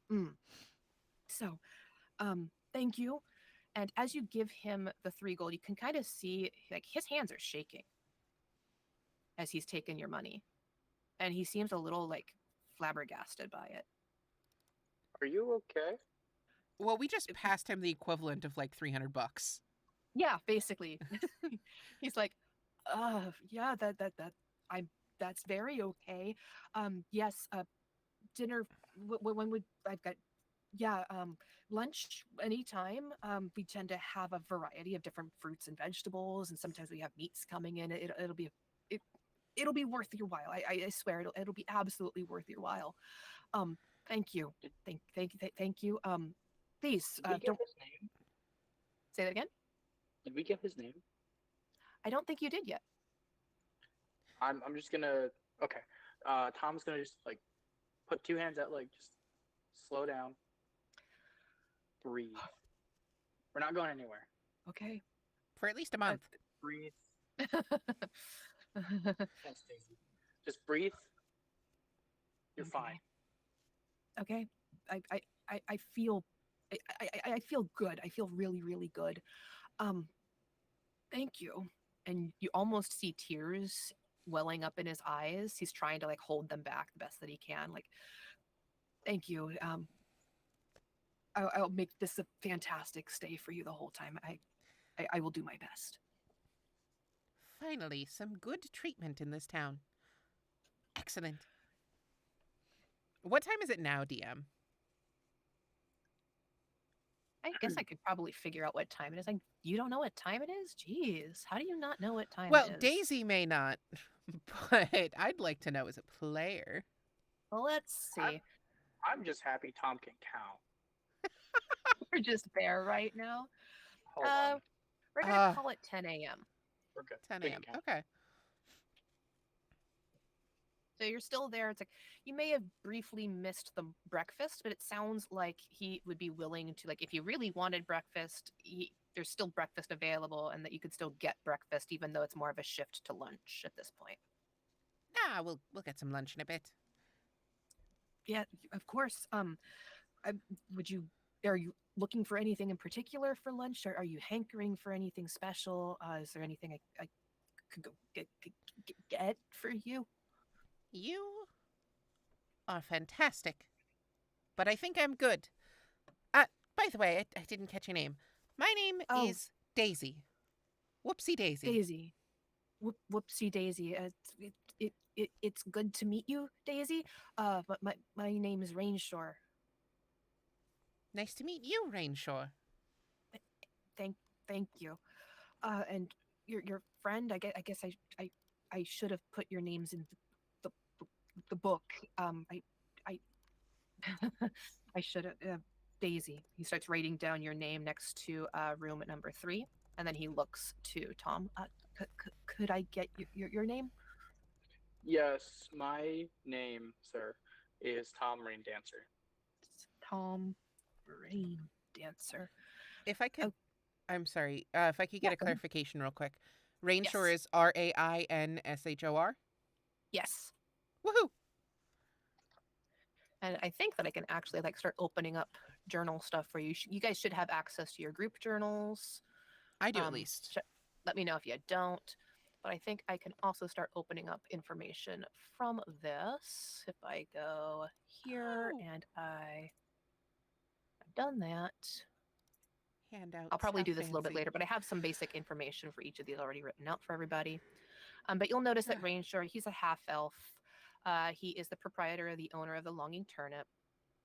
S1: So, thank you. And as you give him the 3 gold, you can kind of see like his hands are shaking as he's taken your money, and he seems a little like flabbergasted by it.
S2: Are you okay?
S3: Well, we just passed him the equivalent of like 300 bucks.
S1: Yeah, basically. He's like, yeah, I'm that's very okay. Yes, dinner when would I've got, yeah, lunch anytime. We tend to have a variety of different fruits and vegetables, and sometimes we have meats coming in. It'll be it, it'll be worth your while. I swear it'll be absolutely worth your while. Um, thank you.
S2: Did,
S1: Thank you. Please,
S2: did we get
S1: don't
S2: his name?
S1: say that again.
S2: Did we get his name?
S1: I don't think you did yet.
S2: I'm just gonna. Okay. Tom's gonna just like put 2 hands out, like just slow down, breathe. We're not going anywhere.
S1: Okay.
S3: For at least a month.
S2: Breathe. Yes, Daisy. Just breathe. You're fine.
S1: Okay. I feel I feel good. I feel really, really good. Um, thank you. And you almost see tears welling up in his eyes. He's trying to like hold them back the best that he can. Like, thank you. I'll make this a fantastic stay for you the whole time. I will do my best.
S3: Finally, some good treatment in this town. Excellent. What time is it now, DM?
S1: I guess I could probably figure out what time it is. Like, you don't know what time it is? Jeez, how do you not know what time
S3: Well,
S1: it is?
S3: Daisy may not, but I'd like to know as a player.
S1: Well, let's
S2: I'm,
S1: see.
S2: I'm just happy Tom can count.
S1: We're just there right now.
S2: Hold
S1: Uh,
S2: on.
S1: we're gonna call it 10 a.m.
S2: We're good.
S3: 10
S2: We
S3: a.m.
S2: can count.
S3: Okay.
S1: So you're still there. It's like you may have briefly missed the breakfast, but it sounds like he would be willing to, like, if you really wanted breakfast, there's still breakfast available, and that you could still get breakfast, even though it's more of a shift to lunch at this point.
S3: We'll get some lunch in a bit.
S1: Yeah, of course. I, would you? Are you looking for anything in particular for lunch, or are you hankering for anything special? Is there anything I could go get for you?
S3: You are fantastic, but I think I'm good. By the way, I didn't catch your name. My name
S1: Oh,
S3: is Daisy. Whoopsie Daisy.
S1: Daisy. Whoopsie Daisy. It's good to meet you, Daisy. But my name is Rainshore.
S3: Nice to meet you, Rainshore.
S1: Thank thank you. And your friend. I should have put your names in the the book. I I should have. Daisy. He starts writing down your name next to room at number 3, and then he looks to Tom. Could I get your name?
S2: Yes, my name, sir, is Tom Rain Dancer.
S1: Tom Rain Dancer.
S3: If I could,
S1: Oh,
S3: I'm sorry, if I could
S1: yeah,
S3: get a
S1: go ahead.
S3: clarification real quick. Rainshore
S1: Yes.
S3: is Rainshor?
S1: Yes.
S3: Woohoo!
S1: And I think that I can actually like start opening up journal stuff for you. You guys should have access to your group journals.
S3: I do at
S1: Um,
S3: least.
S1: let me know if you don't. But I think I can also start opening up information from this. If I go here
S3: Oh,
S1: and I've done that. I'll
S3: handouts.
S1: probably
S3: How
S1: do this a little bit
S3: fancy.
S1: later, but I have some basic information for each of these already written out for everybody. But you'll notice that Rainshore, he's a half elf. He is the proprietor, the owner of the Longing Turnip.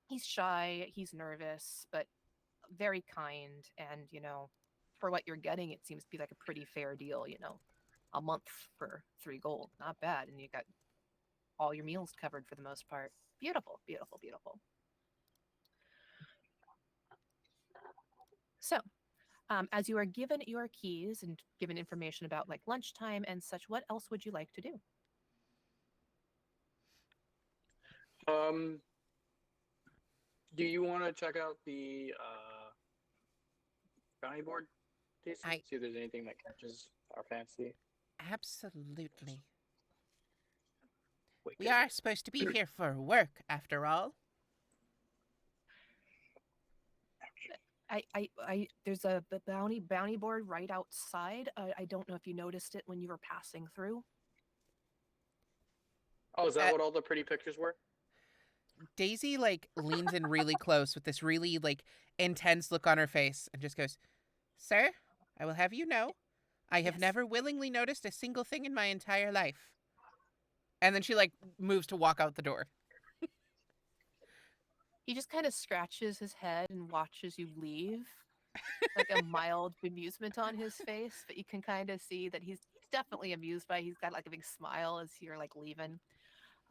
S1: He's shy, he's nervous, but very kind. And, for what you're getting, it seems to be like a pretty fair deal, a month for 3 gold. Not bad. And you got all your meals covered for the most part. Beautiful, beautiful, beautiful. So, as you are given your keys and given information about like lunchtime and such, what else would you like to do?
S2: Um, do you want to check out the bounty board, Daisy?
S3: I
S2: See if there's anything that catches our fancy.
S3: absolutely. We
S2: Wicked.
S3: are supposed to be here for work, after all.
S1: There's a bounty board right outside. I don't know if you noticed it when you were passing through.
S2: Oh, is that
S3: Uh,
S2: what all the pretty pictures were?
S3: Daisy like leans in really close with this really like intense look on her face and just goes, "Sir, I will have you know, I have
S1: Yes.
S3: never willingly noticed a single thing in my entire life." And then she like moves to walk out the door.
S1: He just kind of scratches his head and watches you leave, like a mild bemusement on his face, but you can kind of see that he's definitely amused by it. He's got like a big smile as you're like leaving.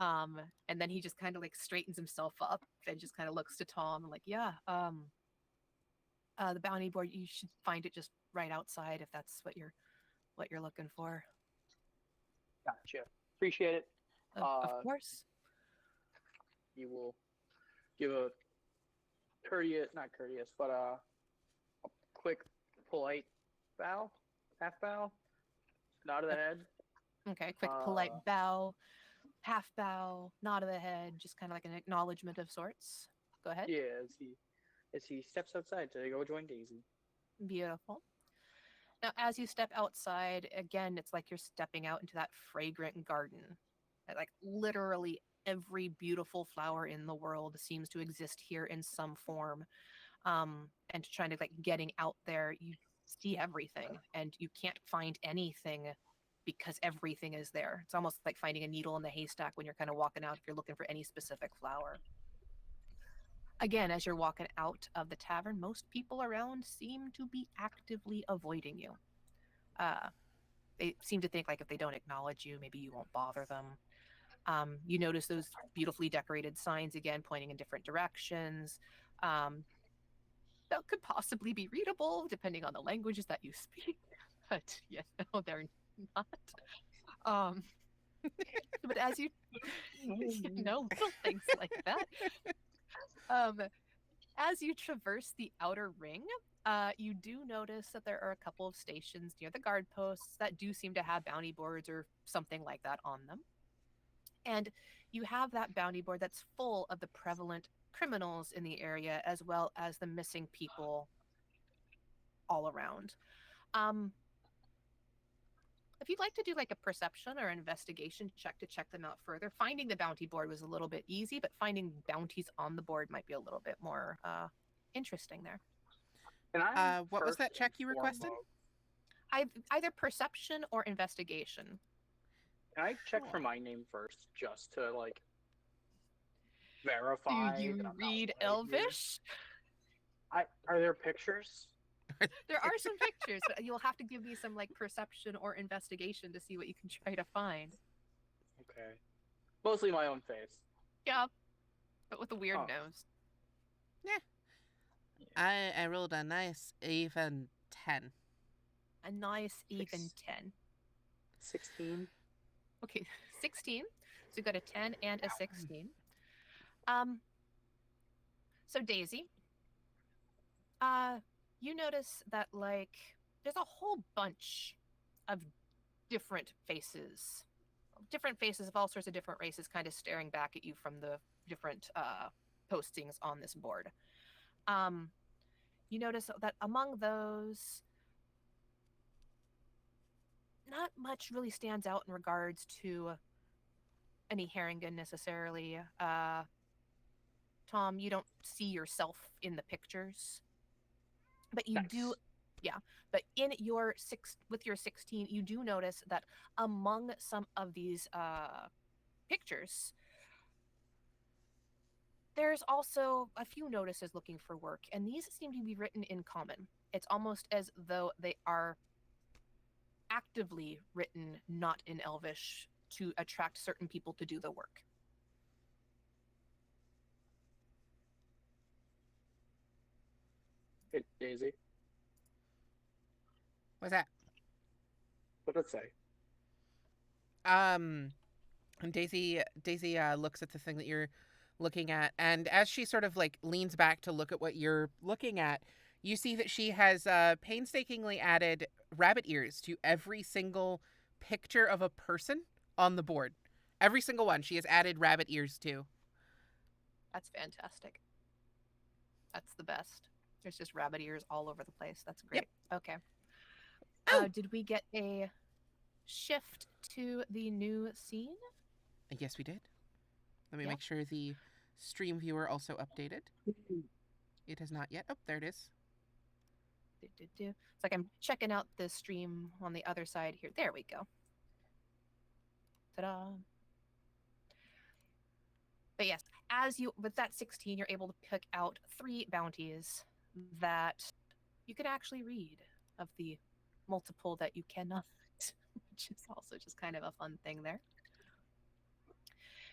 S1: And then he just kind of like straightens himself up and just kind of looks to Tom and like, yeah, the bounty board, you should find it just right outside if that's what you're looking for.
S2: Gotcha. Appreciate it.
S1: Of course.
S2: You will give a not courteous, but a quick, polite bow, half bow, nod of the head.
S1: Okay, quick polite bow, half bow, nod of the head, just kind of like an acknowledgement of sorts. Go ahead.
S2: Yeah, as he steps outside to go join Daisy.
S1: Beautiful. Now, as you step outside, again, it's like you're stepping out into that fragrant garden. Like literally every beautiful flower in the world seems to exist here in some form. And trying to like getting out there, you see everything and you can't find anything because everything is there. It's almost like finding a needle in the haystack when you're kind of walking out if you're looking for any specific flower. Again, as you're walking out of the tavern, most people around seem to be actively avoiding you. Uh, they seem to think like if they don't acknowledge you, maybe you won't bother them. You notice those beautifully decorated signs again, pointing in different directions. That could possibly be readable depending on the languages that you speak, but they're not. Um, but as you know, little things like that. As you traverse the outer ring, you do notice that there are a couple of stations near the guard posts that do seem to have bounty boards or something like that on them. And you have that bounty board that's full of the prevalent criminals in the area as well as the missing people all around. Um, if you'd like to do like a perception or investigation check to check them out further, finding the bounty board was a little bit easy, but finding bounties on the board might be a little bit more interesting there.
S2: Can I
S3: What was
S2: first
S3: that check you
S2: and
S3: requested?
S2: foremost-
S1: Either perception or investigation.
S2: Can I check for
S3: Sure.
S2: my name first, just to like
S1: Do
S2: verify that
S1: you
S2: I'm not
S1: read
S2: right here?
S1: Elvish?
S2: Are there pictures?
S1: There are some pictures, but you'll have to give me some like perception or investigation to see what you can try to find.
S2: Okay. Mostly my own face.
S1: Yeah, but with a weird
S2: Oh.
S1: nose.
S3: I rolled a nice even 10.
S1: A nice even
S2: Six.
S1: 10.
S2: 16.
S1: Okay, 16. So you got a 10 and a 16. Um, so Daisy, you notice that like there's a whole bunch of different faces of all sorts of different races kind of staring back at you from the different postings on this board. You notice that among those, not much really stands out in regards to any Harrington necessarily. Tom, you don't see yourself in the pictures, but you do.
S2: Nice.
S1: Yeah, but in your with your 16, you do notice that among some of these pictures, there's also a few notices looking for work, and these seem to be written in common. It's almost as though they are actively written not in Elvish to attract certain people to do the work.
S2: Hey, Daisy.
S3: What's that?
S2: What did it say?
S3: And Daisy looks at the thing that you're looking at, and as she sort of like leans back to look at what you're looking at, you see that she has painstakingly added rabbit ears to every single picture of a person on the board. Every single one she has added rabbit ears to.
S1: That's fantastic. That's the best. There's just rabbit ears all over the place. That's great.
S3: Yep.
S1: Okay.
S3: Oh!
S1: Did we get a shift to the new scene?
S3: Yes, we did. Let me
S1: Yeah.
S3: make sure the stream viewer also updated. It has not yet. Oh, there it is.
S1: It's like I'm checking out the stream on the other side here. There we go. Ta-da. But yes, as you with that 16, you're able to pick out 3 bounties that you can actually read of the multiple that you cannot, which is also just kind of a fun thing there.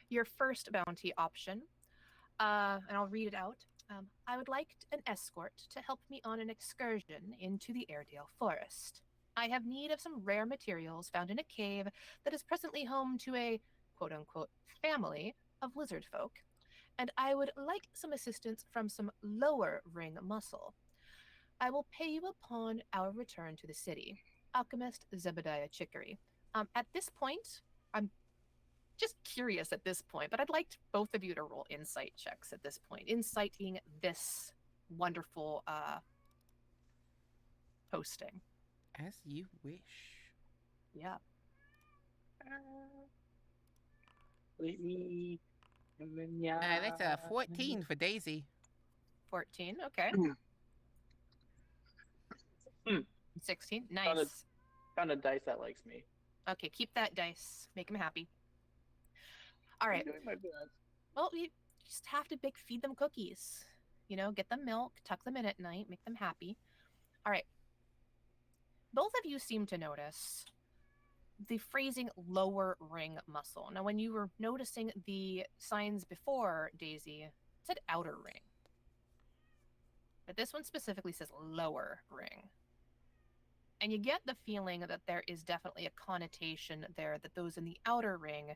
S1: Your first bounty option, and I'll read it out. I would like an escort to help me on an excursion into the Airedale Forest. I have need of some rare materials found in a cave that is presently home to a quote unquote family of lizard folk, and I would like some assistance from some lower ring muscle. I will pay you upon our return to the city. Alchemist Zebediah Chicory. At this point, I'm just curious at this point, but I'd like both of you to roll insight checks at this point, inciting this wonderful posting.
S3: As you wish.
S1: Yeah.
S2: Let me.
S3: That's a 14 for Daisy.
S1: 14. Okay.
S2: Hmm.
S1: 16.
S2: Found a-
S1: Nice.
S2: Found a dice that likes me.
S1: Okay, keep that dice. Make him happy. All
S2: I'm
S1: right.
S2: doing my best.
S1: Well, you just have to feed them cookies. You know, get them milk, tuck them in at night, make them happy. All right. Both of you seem to notice the phrasing lower ring muscle. Now, when you were noticing the signs before, Daisy, it said outer ring. But this one specifically says lower ring. And you get the feeling that there is definitely a connotation there that those in the outer ring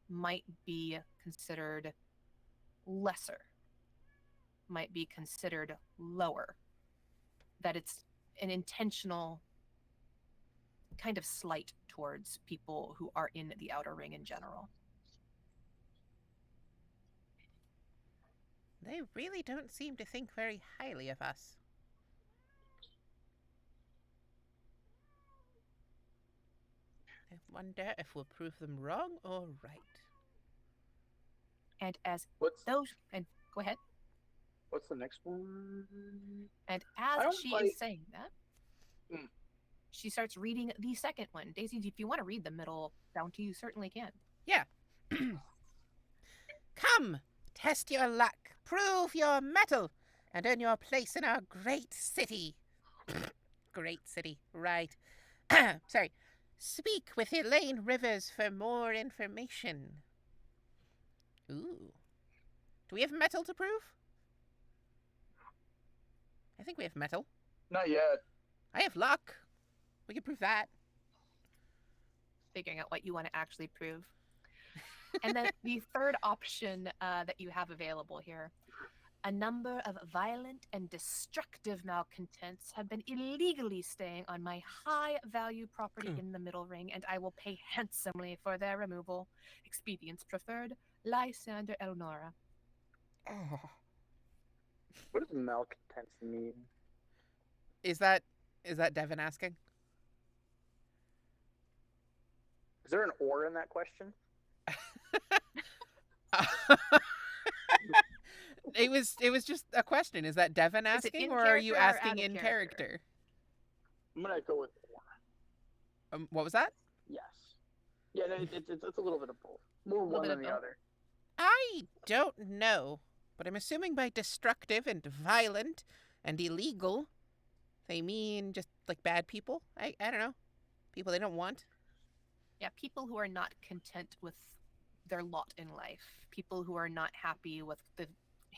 S1: might be considered lesser, might be considered lower, that it's an intentional kind of slight towards people who are in the outer ring in general.
S3: They really don't seem to think very highly of us. I wonder if we'll prove them wrong or right.
S1: And as
S2: What's
S1: those, and go ahead.
S2: what's the next one?
S1: And
S2: I
S1: as
S2: don't
S1: she
S2: like-
S1: is saying that,
S2: Mm.
S1: she starts reading the second one. Daisy, if you want to read the middle bounty, you certainly can.
S3: Yeah. Come, test your luck, prove your mettle, and earn your place in our great city. Great city, right. Sorry. Speak with Elaine Rivers for more information. Ooh. Do we have metal to prove? I think we have metal.
S2: Not yet.
S3: I have luck. We can prove that.
S1: Figuring out what you want to actually prove. And then the third option that you have available here. A number of violent and destructive malcontents have been illegally staying on my high-value property in the Middle Ring, and I will pay handsomely for their removal. Expedience preferred, Lysander Elnora.
S3: Oh.
S2: What does malcontents mean?
S3: Is that Devin asking?
S2: Is there an or in that question?
S3: It was just a question. Is that Devin
S1: Is it
S3: asking,
S1: in
S3: or are you
S1: character or
S3: asking
S1: out of
S3: in
S1: character?
S3: character?
S2: I'm gonna go with or.
S3: What was that?
S2: Yes. Yeah, no, it's a little bit of both. More
S1: little
S2: one
S1: bit
S2: than
S1: of
S2: the
S1: both.
S2: other.
S3: I don't know, but I'm assuming by destructive and violent and illegal, they mean just like bad people. I don't know, people they don't want.
S1: Yeah, people who are not content with their lot in life. People who are not happy with the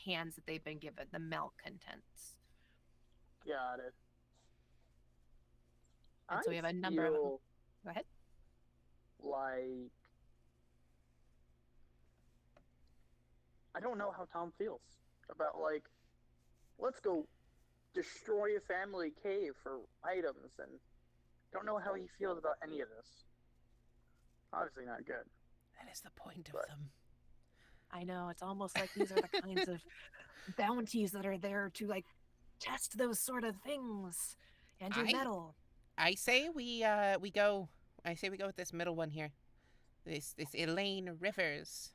S1: hands that they've been given, the malcontents.
S2: Got it.
S1: And so we have a number of them.
S2: feel
S1: Go ahead.
S2: like I don't know how Tom feels about like let's go destroy a family cave for items and don't know how he feels about any of this. Obviously not good.
S3: That is the point of
S2: But-
S3: them.
S1: I know, it's almost like these are the kinds of bounties that are there to like test those sort of things and your
S3: I-
S1: metal.
S3: I say we go. I say we go with this middle one here. This Elaine Rivers.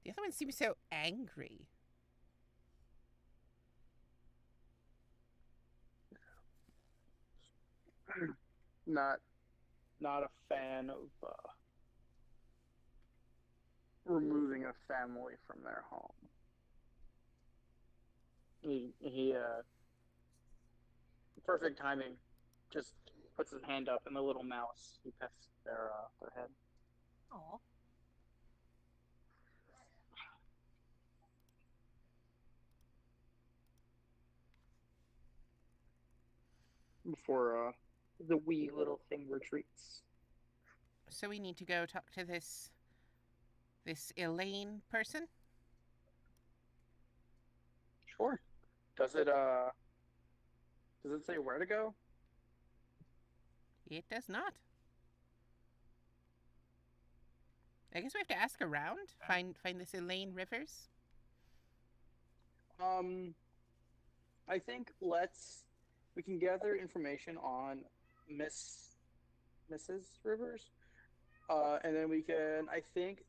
S3: The other one seems so angry.
S2: Not a fan of removing a family from their home. He perfect timing. Just puts his hand up and the little mouse he pets their head.
S1: Aw.
S2: Before the wee little thing retreats.
S3: So we need to go talk to this Elaine person.
S2: Sure. Does it say where to go?
S3: It does not. I guess we have to ask around. Find this Elaine Rivers.
S2: I think we can gather information on Mrs. Rivers, and then we can. I think.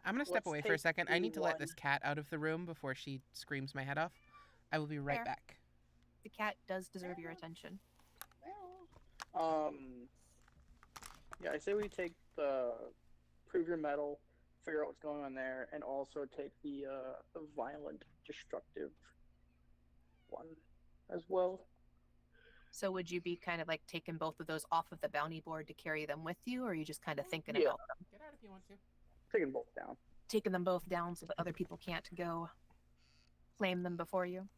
S3: I'm gonna step
S2: Let's
S3: away for a
S2: take
S3: second. I
S2: the
S3: need to let
S2: one-
S3: this cat out of the room before she screams my head off. I will be right
S1: Fair.
S3: back.
S1: The cat does deserve your attention.
S2: Yeah, I say we take the prove your metal, figure out what's going on there, and also take the violent, destructive one as well.
S1: So would you be kind of like taking both of those off of the bounty board to carry them with you, or are you just kind of thinking
S2: Yeah.
S1: about them?
S3: Get out if you want to.
S2: Taking both down.
S1: Taking them both down so that other people can't go claim them before you?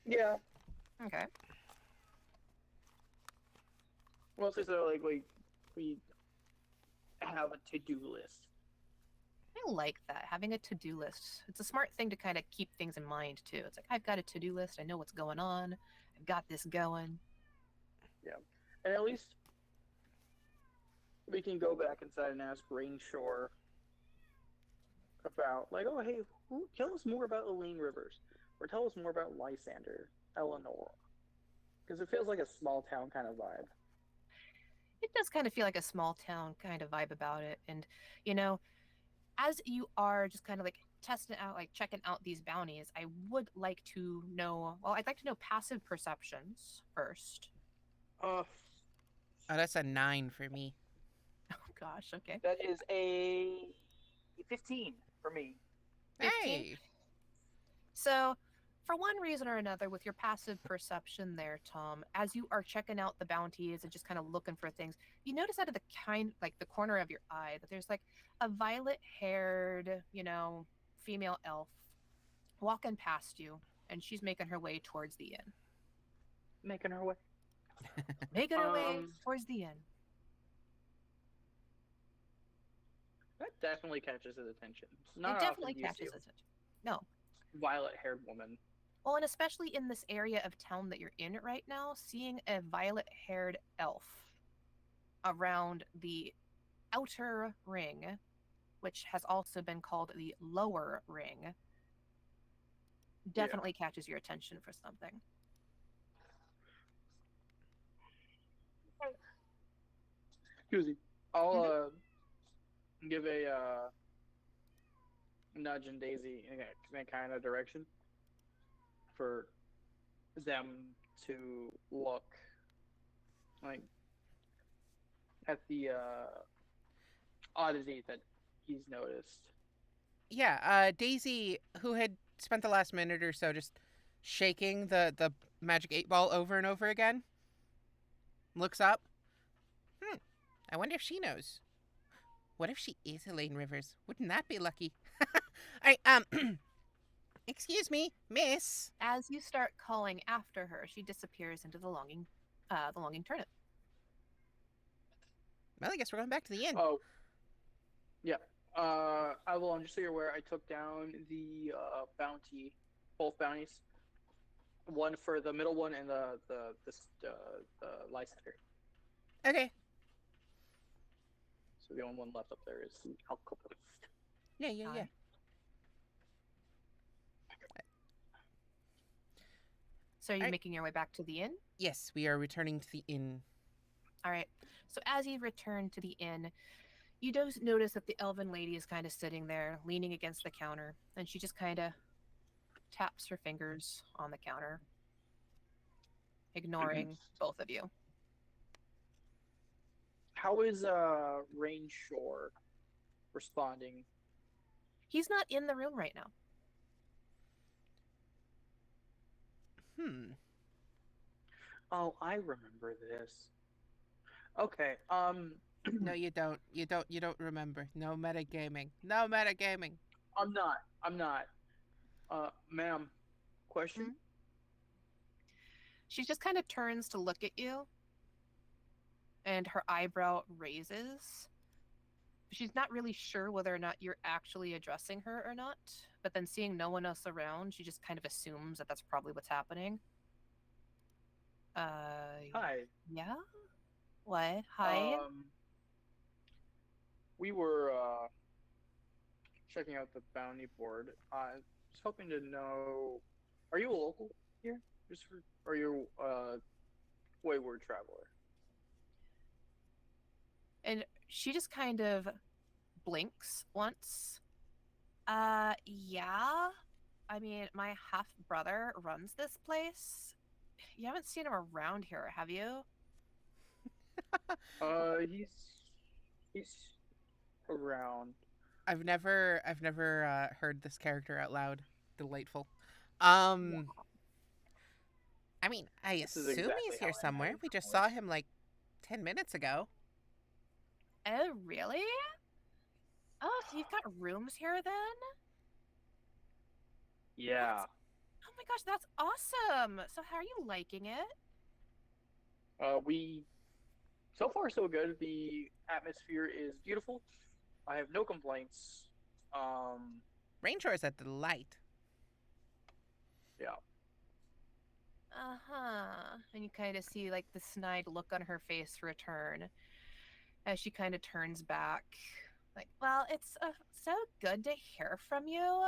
S2: Yeah.
S1: Okay.
S2: Mostly so like we have a to-do list.
S1: I like that, having a to-do list. It's a smart thing to kind of keep things in mind too. It's like, I've got a to-do list, I know what's going on, I've got this going.
S2: And at least we can go back inside and ask Rainshore about, like, oh, hey, tell us more about Elaine Rivers, or tell us more about Lysander, Eleanor, because it feels like a small town kind of vibe.
S1: It does kind of feel like a small town kind of vibe about it. And, you know, as you are just kind of like testing out, like checking out these bounties, I would like to know, well, I'd like to know passive perceptions first.
S2: Uh,
S3: Oh, that's a 9 for me.
S1: Oh, gosh, okay.
S2: that is a 15 for me.
S1: 15.
S3: Hey!
S1: So, for one reason or another, with your passive perception there, Tom, as you are checking out the bounties and just kind of looking for things, you notice out of the like the corner of your eye that there's like a violet-haired, female elf walking past you, and she's making her way towards the inn.
S2: Making her way.
S1: Making her way
S2: Um,
S1: towards the inn.
S2: that definitely catches his attention.
S1: It
S2: Not
S1: definitely
S2: often do you see
S1: catches his attention. No.
S2: a violet-haired woman.
S1: Well, and especially in this area of town that you're in right now, seeing a violet-haired elf around the outer ring, which has also been called the lower ring, definitely catches your attention for something.
S2: Excuse me. I'll
S1: Mhm.
S2: give a nudge and Daisy in that kind of direction for them to look like at the oddity that he's noticed.
S3: Yeah, Daisy, who had spent the last minute or so just shaking the magic 8 ball over and over again, looks up. I wonder if she knows. What if she is Elaine Rivers? Wouldn't that be lucky? I excuse me, miss.
S1: As you start calling after her, she disappears into the longing turnip.
S3: Well, I guess we're going back to the inn.
S2: Oh, yeah. Avalon, just so you're aware, I took down the bounty, both bounties, one for the middle one and the Lysander.
S3: Okay.
S2: So the only one left up there is the alchemist.
S3: Yeah.
S1: Aye. So are you
S3: Alright.
S1: making your way back to the inn?
S3: Yes, we are returning to the inn.
S1: All right. So as you return to the inn, you do notice that the elven lady is kind of sitting there, leaning against the counter, and she just kind of taps her fingers on the counter, ignoring both of you.
S2: How is Rainshore responding?
S1: He's not in the room right now.
S2: Oh, I remember this. Okay.
S3: No, you don't. You don't remember. No metagaming. No metagaming.
S2: I'm not. Ma'am, question?
S1: Hmm? She just kind of turns to look at you, and her eyebrow raises. She's not really sure whether or not you're actually addressing her or not, but then seeing no one else around, she just kind of assumes that that's probably what's happening.
S2: Hi.
S1: Yeah? What? Hi?
S2: We were checking out the bounty board. I was hoping to know, are you a local here? Or are you a wayward traveler?
S1: And she just kind of blinks once. Yeah. I mean, my half brother runs this place. You haven't seen him around here, have you?
S2: He's around.
S3: I've never heard this character out loud. Delightful.
S1: Yeah.
S3: I mean, I
S2: This is
S3: assume
S2: exactly
S3: he's
S2: how
S3: here
S2: I
S3: somewhere.
S2: imagine
S3: We just
S2: it
S3: saw
S2: was.
S3: him like 10 minutes ago.
S1: Oh, really? Oh, so you've got rooms here then?
S2: Yeah.
S1: Oh my gosh, that's awesome. So how are you liking it?
S2: We so far so good. The atmosphere is beautiful. I have no complaints.
S3: Rainshore is a delight.
S2: Yeah.
S1: Uh-huh. And you kind of see like the snide look on her face return. as she kind of turns back. Like, well, it's so good to hear from you.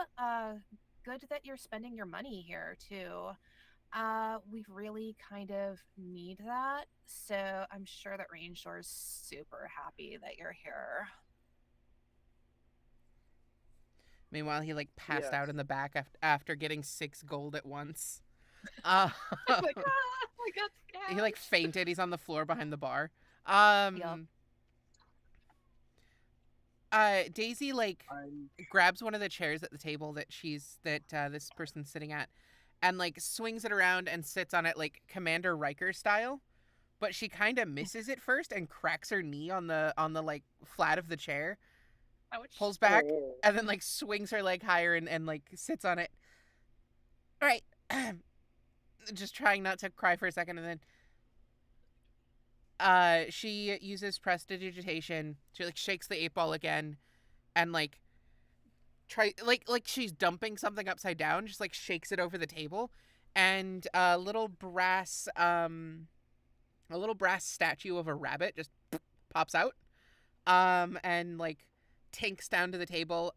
S1: Good that you're spending your money here too. We really kind of need that. So I'm sure that Rainshore's super happy that you're here.
S3: Meanwhile, he like passed
S2: Yes.
S3: out in the back after getting 6 gold at once. Uh,
S1: Like, I got the cash.
S3: he like fainted. He's on the floor behind the bar.
S1: Yep.
S3: Daisy like
S2: I'm
S3: grabs one of the chairs at the table that this person's sitting at, and like swings it around and sits on it like Commander Riker style. But she kind of misses it first and cracks her knee on the like flat of the chair,
S1: Ouch.
S3: pulls back,
S2: oh,
S3: and then like swings her leg higher and like sits on it. All right, just trying not to cry for a second, and then she uses prestidigitation. She like shakes the 8 ball again, and like try like she's dumping something upside down. Just like shakes it over the table, and a little brass statue of a rabbit just pops out, and like tanks down to the table.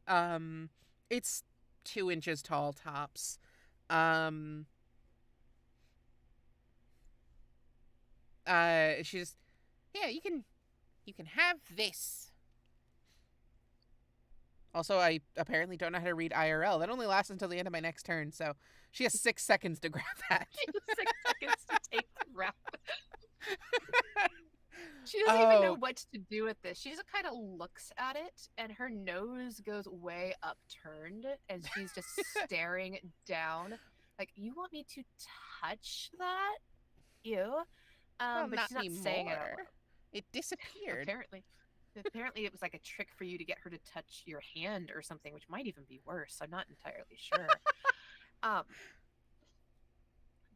S3: It's 2 inches tall tops. Um, she just, yeah, you can have this. Also, I apparently don't know how to read IRL. That only lasts until the end of my next turn, so she has 6 seconds to grab that.
S1: 6 seconds to take the wrap. She doesn't even know
S3: Oh,
S1: what to do with this. She just kind of looks at it, and her nose goes way upturned, and she's just staring down. Like, you want me to touch that? Ew.
S3: well,
S1: But
S3: not
S1: she's not saying it out
S3: anymore.
S1: loud.
S3: It disappeared.
S1: Apparently, it was like a trick for you to get her to touch your hand or something, which might even be worse. I'm not entirely sure. um,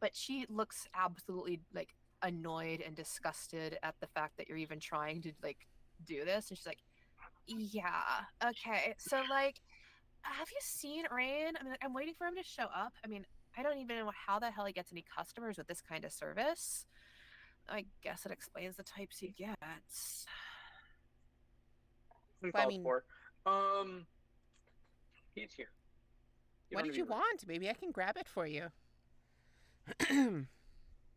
S1: but she looks absolutely like annoyed and disgusted at the fact that you're even trying to like do this, and she's like, yeah, okay, so like, have you seen Rain? I mean, like, I'm waiting for him to show up. I mean, I don't even know how the hell he gets any customers with this kind of service. I guess it explains the types he gets.
S3: Well, I
S2: uncalled
S3: mean,
S2: for. He's here. You
S3: what
S2: don't
S3: did
S2: need
S3: you
S2: to be rude.
S3: want? Maybe I can grab it for you.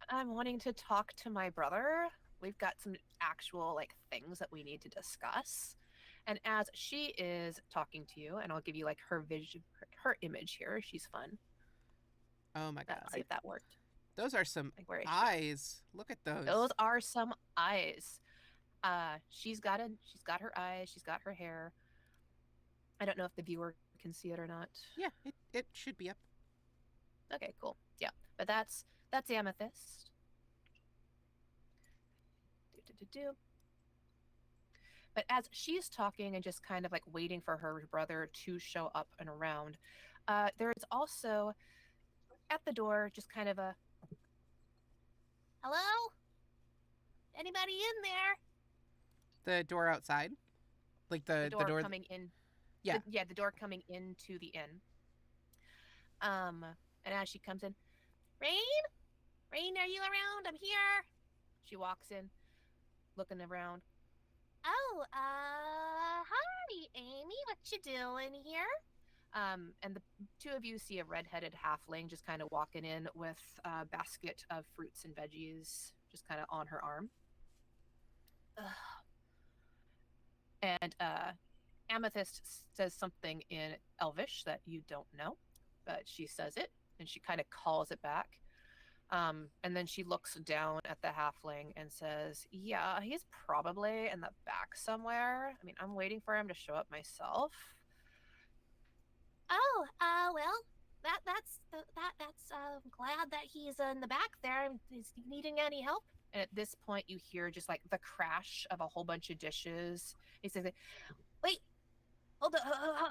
S1: I'm wanting to talk to my brother. We've got some actual like things that we need to discuss. And as she is talking to you, and I'll give you like her vision, her image here. She's fun.
S3: Oh my
S1: Let's
S3: god.
S1: see if that worked.
S3: Those are some
S1: Like, where is she?
S3: eyes. Look at those.
S1: Those are some eyes. She's got her eyes. She's got her hair. I don't know if the viewer can see it or not.
S3: Yeah, it should be up.
S1: Okay, cool. Yeah, but that's Amethyst. Do. But as she's talking and just kind of like waiting for her brother to show up and around, there's also at the door just kind of a hello? Anybody in there?
S3: The door outside? Like
S1: The
S3: the
S1: door
S3: door
S1: coming in.
S3: Yeah.
S1: The door coming into the inn. And as she comes in, Rain? Rain, are you around? I'm here. She walks in, looking around. Oh, hi, Amy. What you doing here? And the two of you see a red-headed halfling just kind of walking in with a basket of fruits and veggies just kind of on her arm. And Amethyst says something in Elvish that you don't know, but she says it, and she kind of calls it back. And then she looks down at the halfling and says, yeah, he's probably in the back somewhere. I mean, I'm waiting for him to show up myself. Oh, well, that's glad that he's in the back there. Is he needing any help? And at this point, you hear just like the crash of a whole bunch of dishes. He says, wait, hold on,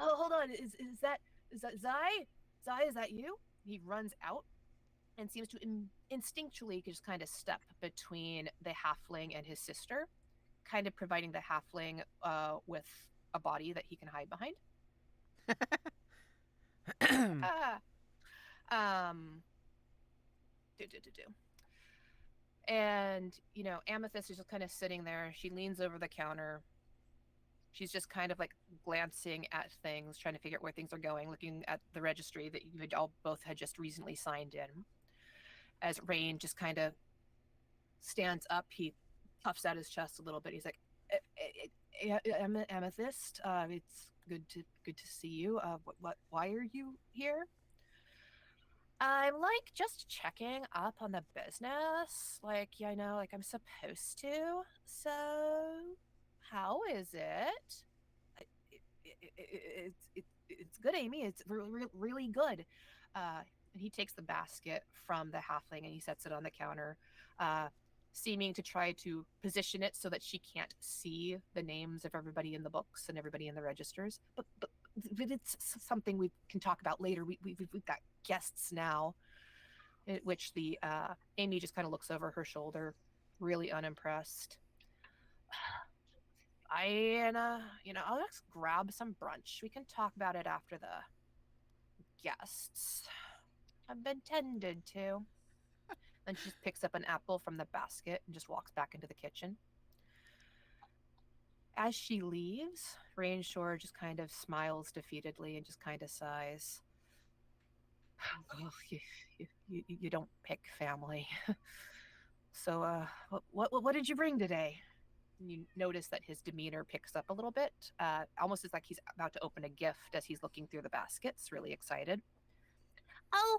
S1: hold on. Is that Zai? Zai, is that you? He runs out and seems to instinctually just kind of step between the halfling and his sister, kind of providing the halfling with a body that he can hide behind. um, do. And, Amethyst is just kind of sitting there. She leans over the counter. She's just kind of like glancing at things, trying to figure out where things are going, looking at the registry that you had all both had just recently signed in. As Rain just kind of stands up, he puffs out his chest a little bit. He's like, Amethyst, it's good to see you. Why are you here? I'm like just checking up on the business, like like I'm supposed to. So, how is it? It's good, Amy. It's really good. And he takes the basket from the halfling and he sets it on the counter, uh, seeming to try to position it so that she can't see the names of everybody in the books and everybody in the registers. But it's something we can talk about later. We've got guests now. At which the Amy just kind of looks over her shoulder, really unimpressed. I'll just grab some brunch. We can talk about it after the guests have been tended to. Then she just picks up an apple from the basket and just walks back into the kitchen. As she leaves, Rainshore just kind of smiles defeatedly and just kind of sighs. Oh, you don't pick family. So, what did you bring today? You notice that his demeanor picks up a little bit, almost as like he's about to open a gift as he's looking through the baskets, really excited. Oh,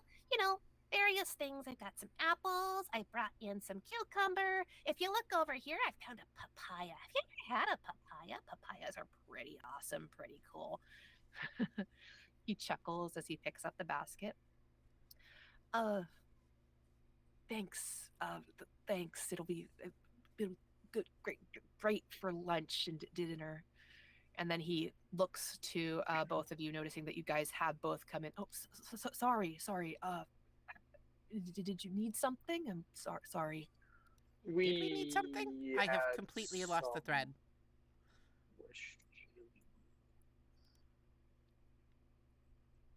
S1: various things. I've got some apples. I brought in some cucumber. If you look over here, I found a papaya. Have you ever had a papaya? Papayas are pretty awesome, pretty cool. He chuckles as he picks up the basket. Thanks. Thanks. It'll be good, great for lunch and dinner. And then he looks to both of you, noticing that you guys have both come in. Oh, sorry. Did you need something? I'm sorry.
S3: Did we need something? I have completely lost the thread.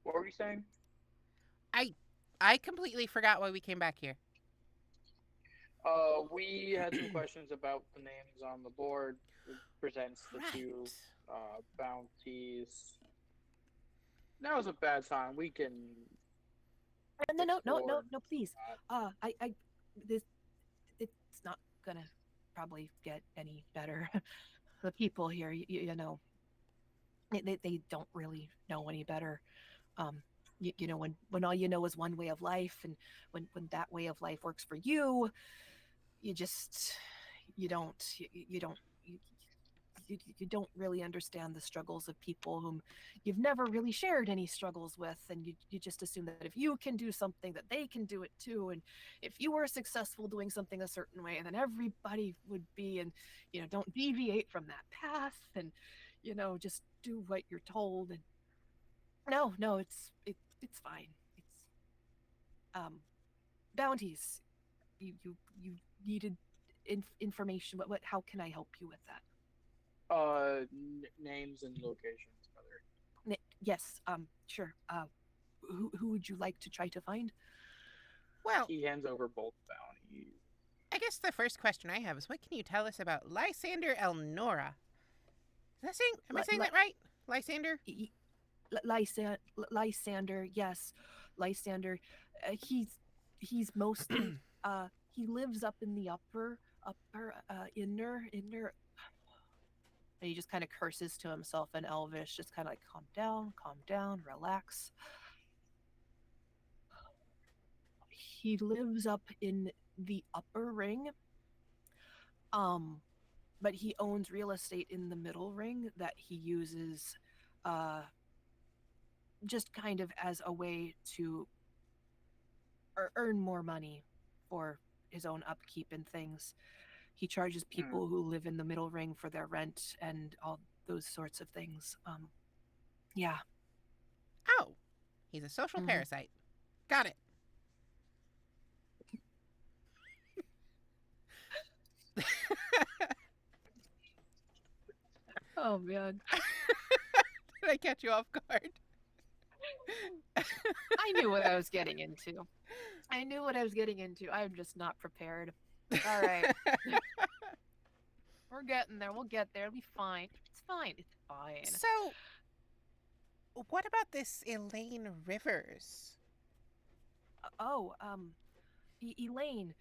S2: What were you saying?
S3: I completely forgot why we came back here.
S2: We had some questions about the names on the board. It presents the two bounties. That was a bad time. We can.
S1: No, please. It's not gonna probably get any better. The people here, they don't really know any better. When all you know is one way of life, and when that way of life works for you, you don't really understand the struggles of people whom you've never really shared any struggles with, and you just assume that if you can do something that they can do it too, and if you were successful doing something a certain way, then everybody would be, and don't deviate from that path, and just do what you're told. And no, it's fine. It's bounties. You needed information. How can I help you with that?
S2: Names and locations, brother.
S1: Yes, sure. Who would you like to try to find?
S3: Well,
S2: he hands over both bounties.
S3: I guess the first question I have is, what can you tell us about Lysander Elnora? Am I saying that right? Lysander?
S1: Lysander, yes. Lysander. He's mostly he lives up in the upper inner. And he just kind of curses to himself in Elvish, just kind of like, calm down, relax. He lives up in the upper ring, but he owns real estate in the middle ring that he uses just kind of as a way to earn more money for his own upkeep and things. He charges people who live in the middle ring for their rent and all those sorts of things. Yeah.
S3: Oh, he's a social parasite. Got it.
S1: Oh, man.
S3: Did I catch you off guard?
S1: I knew what I was getting into. I'm just not prepared. All right. We're getting there. We'll get there. It'll be fine. It's fine. It's fine.
S3: So, what about this Elaine Rivers?
S1: Oh, Elaine.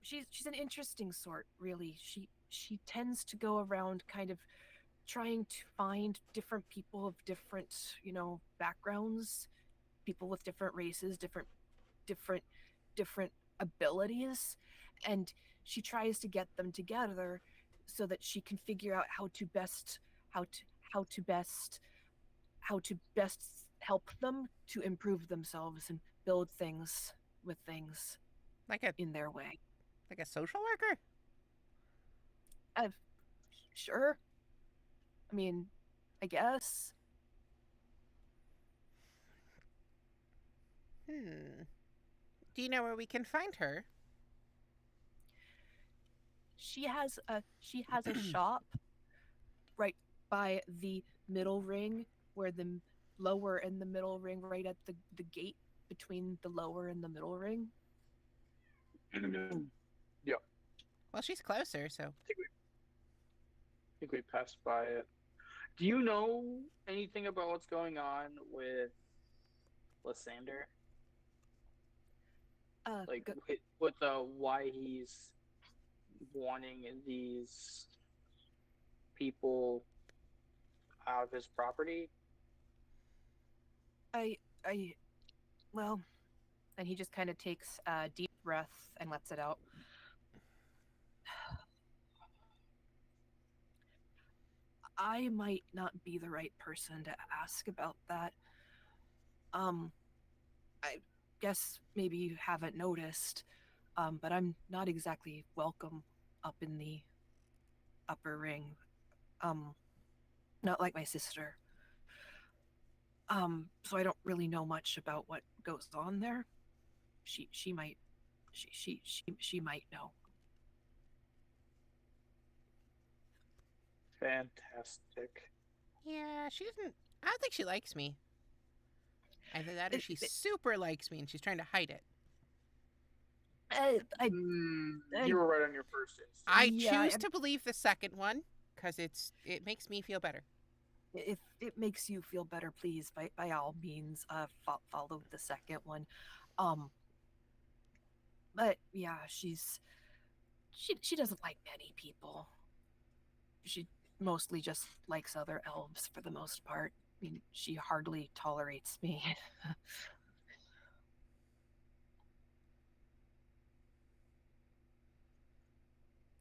S1: She's an interesting sort, really. She tends to go around kind of trying to find different people of different, backgrounds, people with different races, different different abilities, and she tries to get them together so that she can figure out how to how to best how to best help them to improve themselves and build things with things
S3: Like a
S1: in their way.
S3: social worker?
S1: Uh, sure. I mean, I guess.
S3: Hmm. Do you know where we can find her?
S1: She has a shop right by the middle ring, where the lower and the middle ring, right at the gate between the lower and the middle ring.
S2: Yeah,
S3: Well, she's closer, so.
S2: I think we passed by it. Do you know anything about what's going on with Lysander? Like
S1: Go,
S2: with why he's wanting these people out of his property?
S1: I I well, and he just kind of takes a deep breath and lets it out. I might not be the right person to ask about that. Um, I guess maybe you haven't noticed, but I'm not exactly welcome up in the upper ring. Um, not like my sister. So I don't really know much about what goes on there. She might she might know.
S2: Fantastic.
S3: Yeah, she doesn't. I don't think she likes me. Either that or
S1: It,
S3: she
S1: it,
S3: super likes me and she's trying to hide it.
S1: I,
S2: You
S1: I
S2: were right on your first instinct.
S3: I
S1: yeah.
S3: choose to believe the second one because it makes me feel better.
S1: If it makes you feel better, please, by all means, follow the second one. Um, but yeah, she doesn't like many people. She mostly just likes other elves for the most part. I mean, she hardly tolerates me.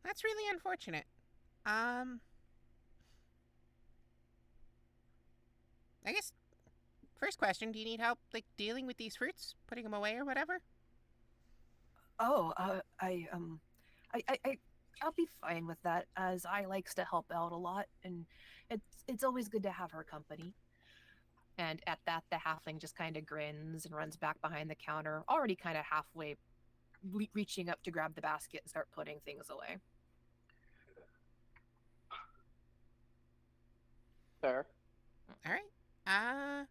S3: That's really unfortunate. Um, I guess first question: do you need help like dealing with these fruits, putting them away or whatever?
S1: Oh, I I'll be fine with that, as I likes to help out a lot, and it's always good to have her company. And at that, the halfling just kind of grins and runs back behind the counter, already kind of halfway reaching up to grab the basket and start putting things away.
S2: Fair.
S3: All right.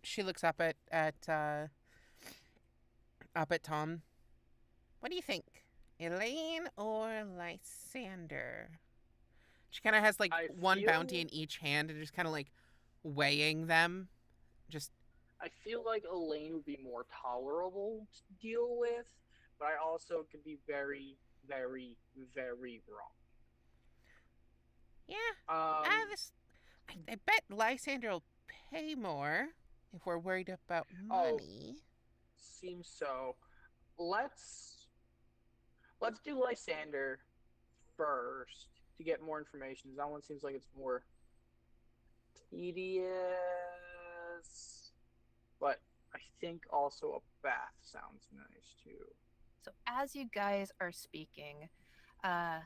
S3: She looks up at Tom. What do you think, Elaine or Lysander? She kind of has like
S2: I
S3: one bounty
S2: feel
S3: in each hand and just kind of like weighing them. Just
S2: I feel like Elaine would be more tolerable to deal with, but I also could be very, very, very wrong.
S3: yeah.
S2: Um,
S3: This I bet Lysander will pay more if we're worried about
S2: oh,
S3: money.
S2: seems so. Let's let's do Lysander first to get more information. That one seems like it's more tedious, but I think also a bath sounds nice too.
S1: So as you guys are speaking, uh,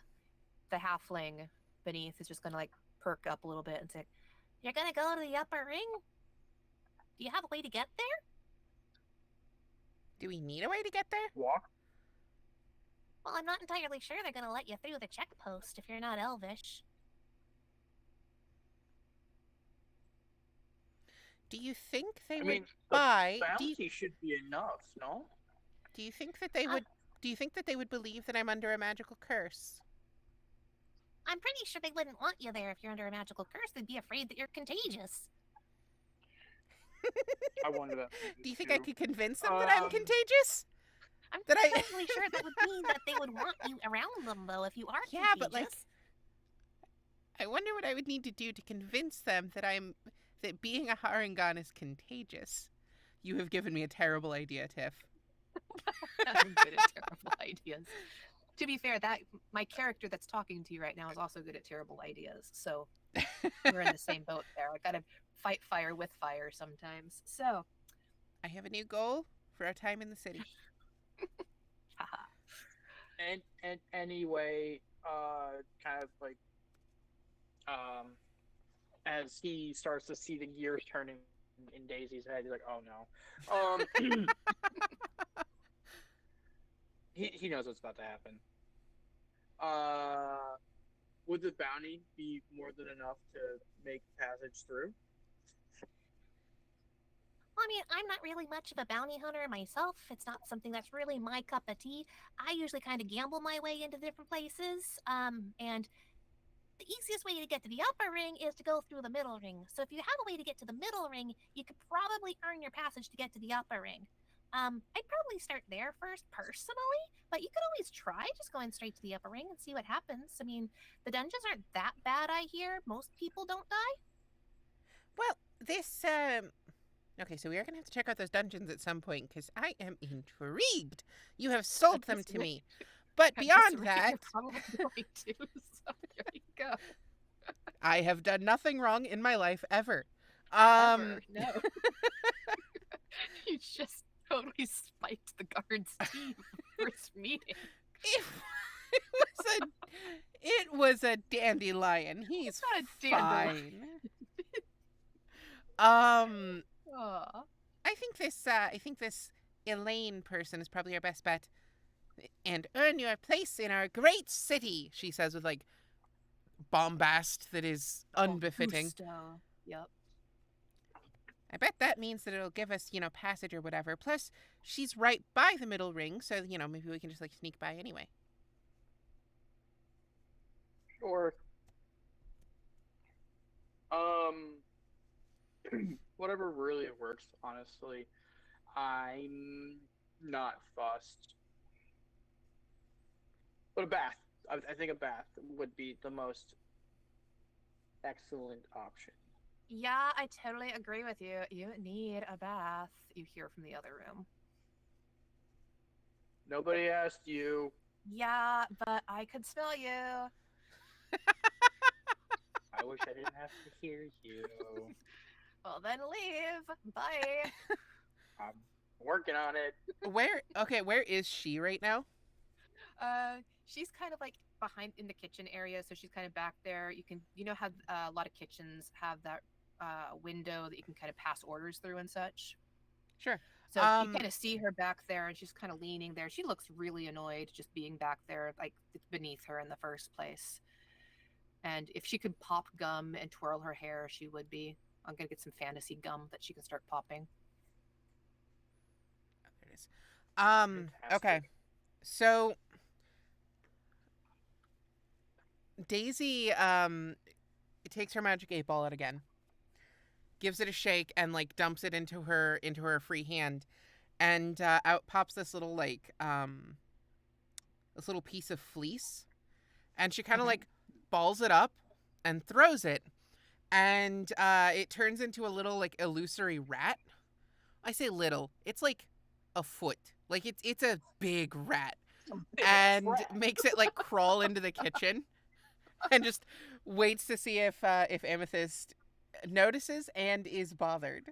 S1: the halfling beneath is just gonna like perk up a little bit and say, "You're gonna go to the upper ring? Do you have a way to get there?"
S3: Do we need a way to get there?
S2: Walk.
S1: Well, I'm not entirely sure they're gonna let you through the check post if you're not elvish.
S3: Do you think they
S2: I
S3: would
S2: mean, the
S3: buy?
S2: bounty should be enough, no?
S3: Do you think that they
S1: Uh,
S3: would Do you think that they would believe that I'm under a magical curse?
S4: I'm pretty sure they wouldn't want you there if you're under a magical curse. They'd be afraid that you're contagious.
S2: I wonder that.
S3: Do you think I
S2: too.
S3: could convince them that I'm
S2: Um,
S3: contagious?
S4: I'm
S3: That I
S4: perfectly sure that would mean that they would want you around them, though, if you are
S3: Yeah,
S4: contagious.
S3: but, like, I wonder what I would need to do to convince them that being a Harangon is contagious. You have given me a terrible idea, Tiff.
S1: I'm good at terrible ideas. To be fair, that my character that's talking to you right now is also good at terrible ideas. So we're in the same boat there. I gotta fight fire with fire sometimes. So,
S3: I have a new goal for our time in the city.
S1: haha.
S2: and anyway, kind of like, as he starts to see the gears turning in Daisy's head, he's like, "Oh no." He knows what's about to happen. Would the bounty be more than enough to make passage through?
S4: I mean, I'm not really much of a bounty hunter myself. It's not something that's really my cup of tea. I usually kind of gamble my way into different places. And the easiest way to get to the upper ring is to go through the middle ring. So if you have a way to get to the middle ring, you could probably earn your passage to get to the upper ring. I'd probably start there first personally, but you could always try just going straight to the upper ring and see what happens. I mean, the dungeons aren't that bad, I hear. Most people don't die.
S3: Well, this okay, so we are going to have to check out those dungeons at some point because I am intrigued. You have sold
S1: At
S3: them
S1: this
S3: to
S1: rate-
S3: me. But
S1: At this
S3: beyond
S1: rate,
S3: that,
S1: you're probably going to. So there you go.
S3: I have done nothing wrong in my life ever.
S1: Ever. No. You just totally spiked the guard's teeth first meeting.
S3: It was a dandelion. He's
S1: Not a dandelion.
S3: fine.
S1: Aw.
S3: I think this Elaine person is probably our best bet. And earn your place in our great city, she says with like bombast that is unbefitting.
S1: Gusto. Yep.
S3: I bet that means that it'll give us, passage or whatever. Plus, she's right by the middle ring, so, maybe we can just like sneak by anyway.
S2: Or whatever really works, honestly. I'm not fussed. But a bath. I think a bath would be the most excellent option.
S1: Yeah, I totally agree with you. You need a bath. You hear from the other room.
S2: Nobody asked you.
S1: Yeah, but I could smell you.
S2: I wish I didn't have to hear you.
S1: Well, then leave. Bye.
S2: I'm working on it.
S3: Where is she right now?
S1: She's kind of like behind in the kitchen area, so she's kind of back there. You know how a lot of kitchens have that window that you can kind of pass orders through and such.
S3: Sure.
S1: So you kind of see her back there, and she's kind of leaning there. She looks really annoyed just being back there, like it's beneath her in the first place. And if she could pop gum and twirl her hair, she would be. I'm gonna get some fantasy gum that she can start popping.
S3: There it is.
S2: Fantastic.
S3: Okay. So Daisy takes her magic 8-ball out again, gives it a shake, and like dumps it into her free hand, and out pops this little this little piece of fleece, and she kind of like balls it up and throws it, and it turns into a little like illusory rat. I say little, it's like a foot, like it's a big rat, and makes it like crawl into the kitchen and just waits to see if Amethyst notices and is bothered.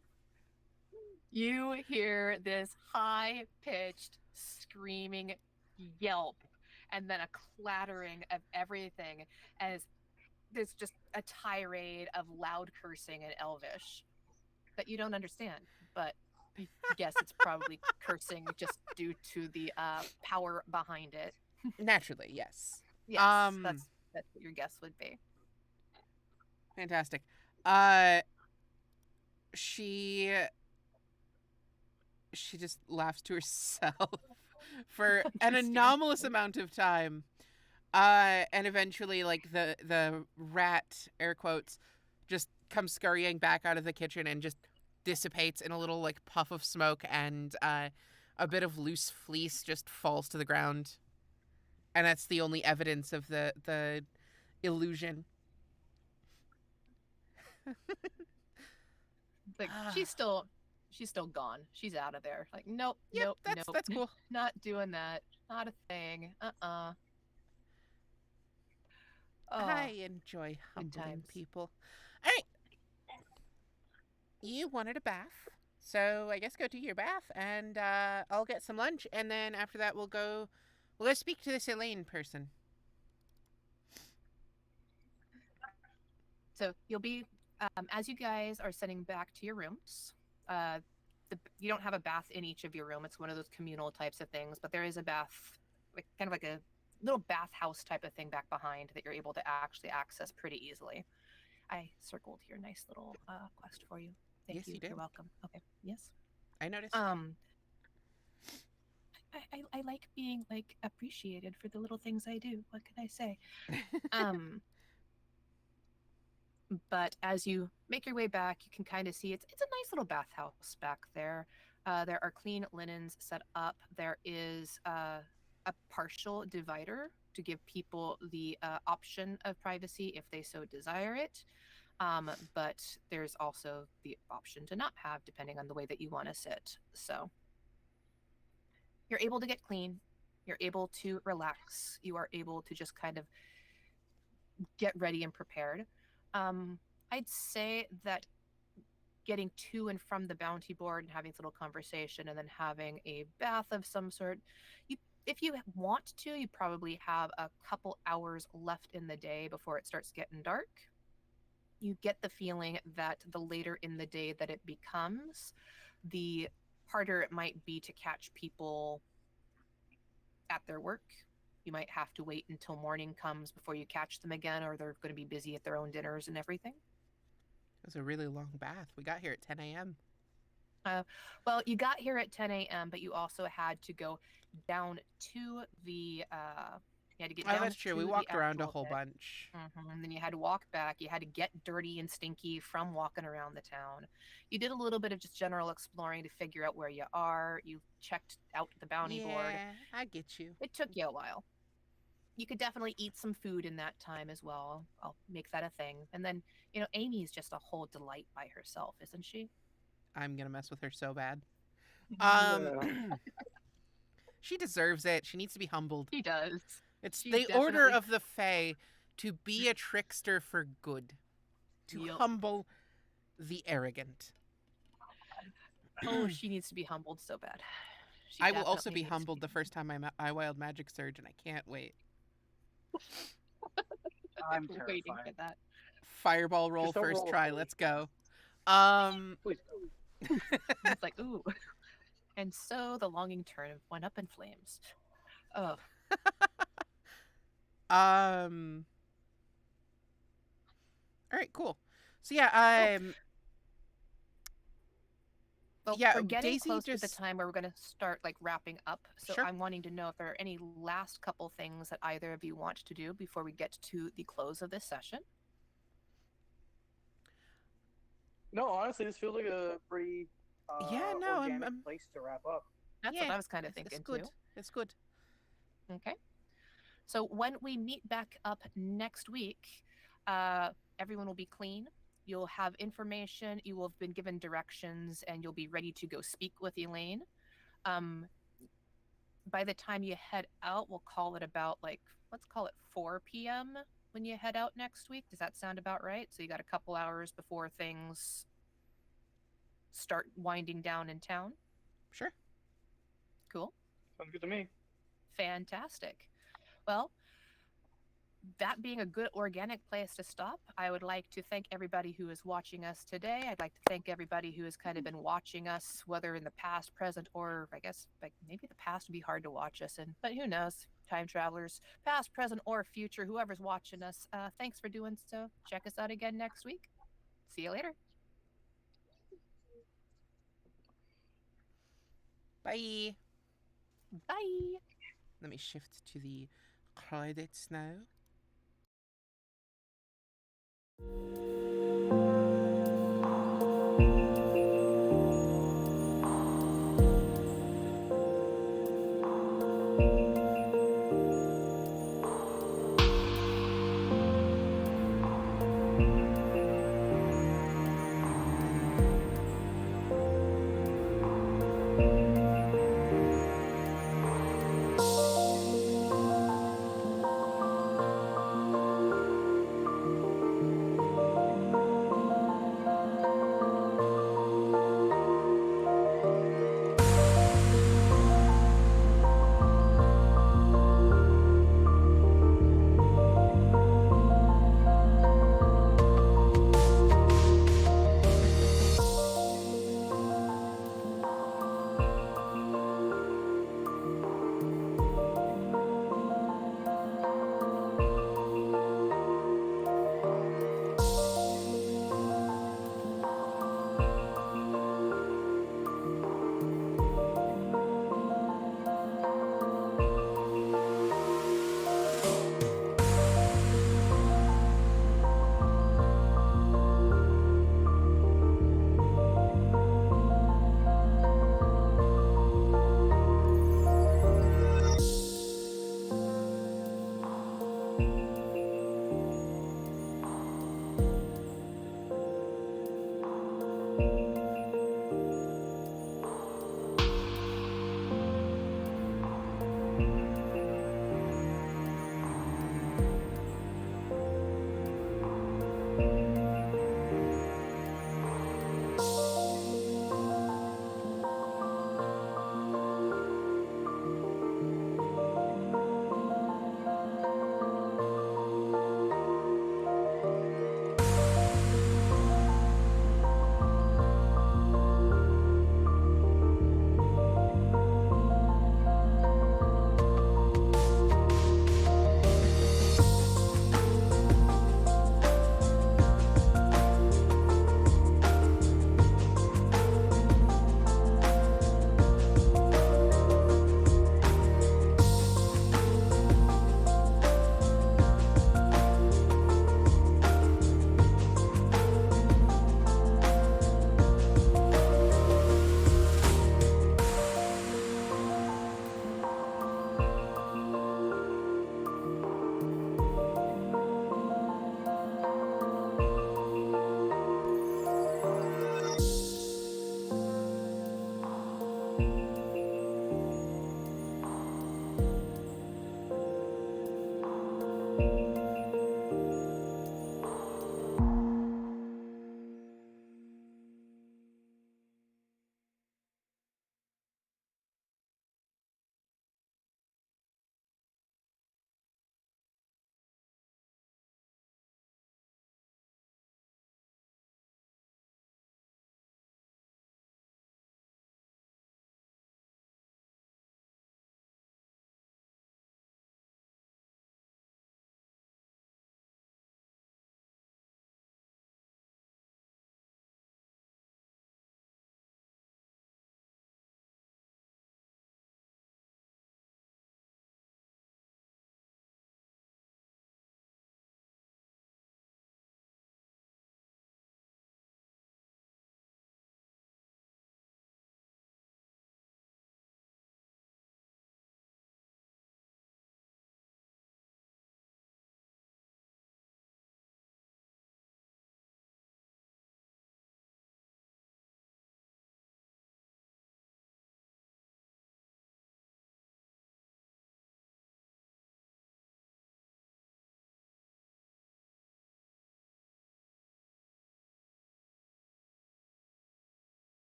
S1: You hear this high-pitched screaming yelp and then a clattering of everything as there's just a tirade of loud cursing in Elvish that you don't understand, but I guess it's probably cursing just due to the power behind it.
S3: Naturally, yes.
S1: Yes, that's what your guess would be.
S3: Fantastic. She just laughs to herself for an
S1: Just,
S3: anomalous amount of time. And eventually, like, the rat, air quotes, just comes scurrying back out of the kitchen and just dissipates in a little, like, puff of smoke, and a bit of loose fleece just falls to the ground. And that's the only evidence of the illusion.
S1: like she's still gone. She's out of there. Like, nope,
S3: Yep,
S1: nope, nope.
S3: that's cool.
S1: Not doing that. Not a thing. Oh,
S3: I enjoy
S1: good
S3: humbling
S1: times.
S3: people. All right, you wanted a bath, so I guess go do your bath, and I'll get some lunch, and then after that we'll go speak to this Elaine person.
S1: So you'll be as you guys are sending back to your rooms. You don't have a bath in each of your room. It's one of those communal types of things, but there is a bath, like kind of like a little bathhouse type of thing back behind that you're able to actually access pretty easily. I circled your nice little quest for you. Thank
S3: Yes,
S1: you.
S3: you did.
S1: You're welcome. Okay. Yes.
S3: I noticed.
S1: I like being like appreciated for the little things I do. What can I say? Um, but as you make your way back, you can kind of see it's a nice little bathhouse back there. There are clean linens set up. There is a partial divider to give people the option of privacy if they so desire it. But there's also the option to not have, depending on the way that you want to sit. So you're able to get clean. You're able to relax. You are able to just kind of get ready and prepared. I'd say that getting to and from the bounty board and having this little conversation and then having a bath of some sort, you, if you want to, you probably have a couple hours left in the day before it starts getting dark. You get the feeling that the later in the day that it becomes, the harder it might be to catch people at their work. You might have to wait until morning comes before you catch them again, or they're going to be busy at their own dinners and everything.
S3: It was a really long bath. We got here at 10 a.m.
S1: Well, you got here at 10 a.m., but you also had to go down to the. You had to get
S3: Oh,
S1: down
S3: that's true.
S1: to
S3: We
S1: the
S3: walked around a
S1: actual
S3: whole
S1: pit.
S3: bunch.
S1: And then you had to walk back. You had to get dirty and stinky from walking around the town. You did a little bit of just general exploring to figure out where you are. You checked out the bounty board.
S3: Yeah, I get you.
S1: It took you a while. You could definitely eat some food in that time as well. I'll make that a thing. And then, Amy's just a whole delight by herself, isn't she?
S3: I'm gonna mess with her so bad.
S2: Yeah.
S3: She deserves it. She needs to be humbled.
S1: She does.
S3: It's
S1: She
S3: the order
S1: definitely-
S3: of the Fae to be a trickster for good, to
S1: Yup.
S3: humble the arrogant.
S1: Oh, she needs to be humbled so bad. She
S3: I will also
S1: definitely
S3: be
S1: needs to
S3: humbled the first time I wild magic surge, and I can't wait.
S2: I'm
S1: waiting
S2: terrified.
S1: for that.
S3: Fireball roll
S2: Just don't
S3: first
S2: roll
S3: try.
S2: for me.
S3: Let's go.
S2: Please.
S1: It's like, ooh. And so the longing turn went up in flames. Oh,
S3: um. All right, cool. So yeah,
S1: well,
S3: yeah,
S1: we're getting
S3: Daisy
S1: close to the
S3: just-
S1: time where we're going to start like wrapping up. So
S3: Sure.
S1: I'm wanting to know if there are any last couple things that either of you want to do before we get to the close of this session.
S2: No, honestly, this feels like a pretty
S3: Yeah, no,
S2: organic
S3: I'm-
S2: place to wrap up.
S1: That's
S3: yeah,
S1: what I was kind of
S3: it's
S1: thinking
S3: good.
S1: too.
S3: It's good.
S1: Okay. So when we meet back up next week, everyone will be clean. You'll have information. You will have been given directions, and you'll be ready to go speak with Elaine. By the time you head out, we'll call it about let's call it 4 p.m. when you head out next week. Does that sound about right? So you got a couple hours before things start winding down in town.
S3: Sure.
S1: Cool.
S2: Sounds good to me.
S1: Fantastic. Well, that being a good organic place to stop, I would like to thank everybody who is watching us today. I'd like to thank everybody who has kind of been watching us, whether in the past, present, or I guess like maybe the past would be hard to watch us in, but who knows? Time travelers, past, present, or future, whoever's watching us, thanks for doing so. Check us out again next week. See you later.
S3: Bye.
S1: Bye.
S3: Let me shift to the credits now.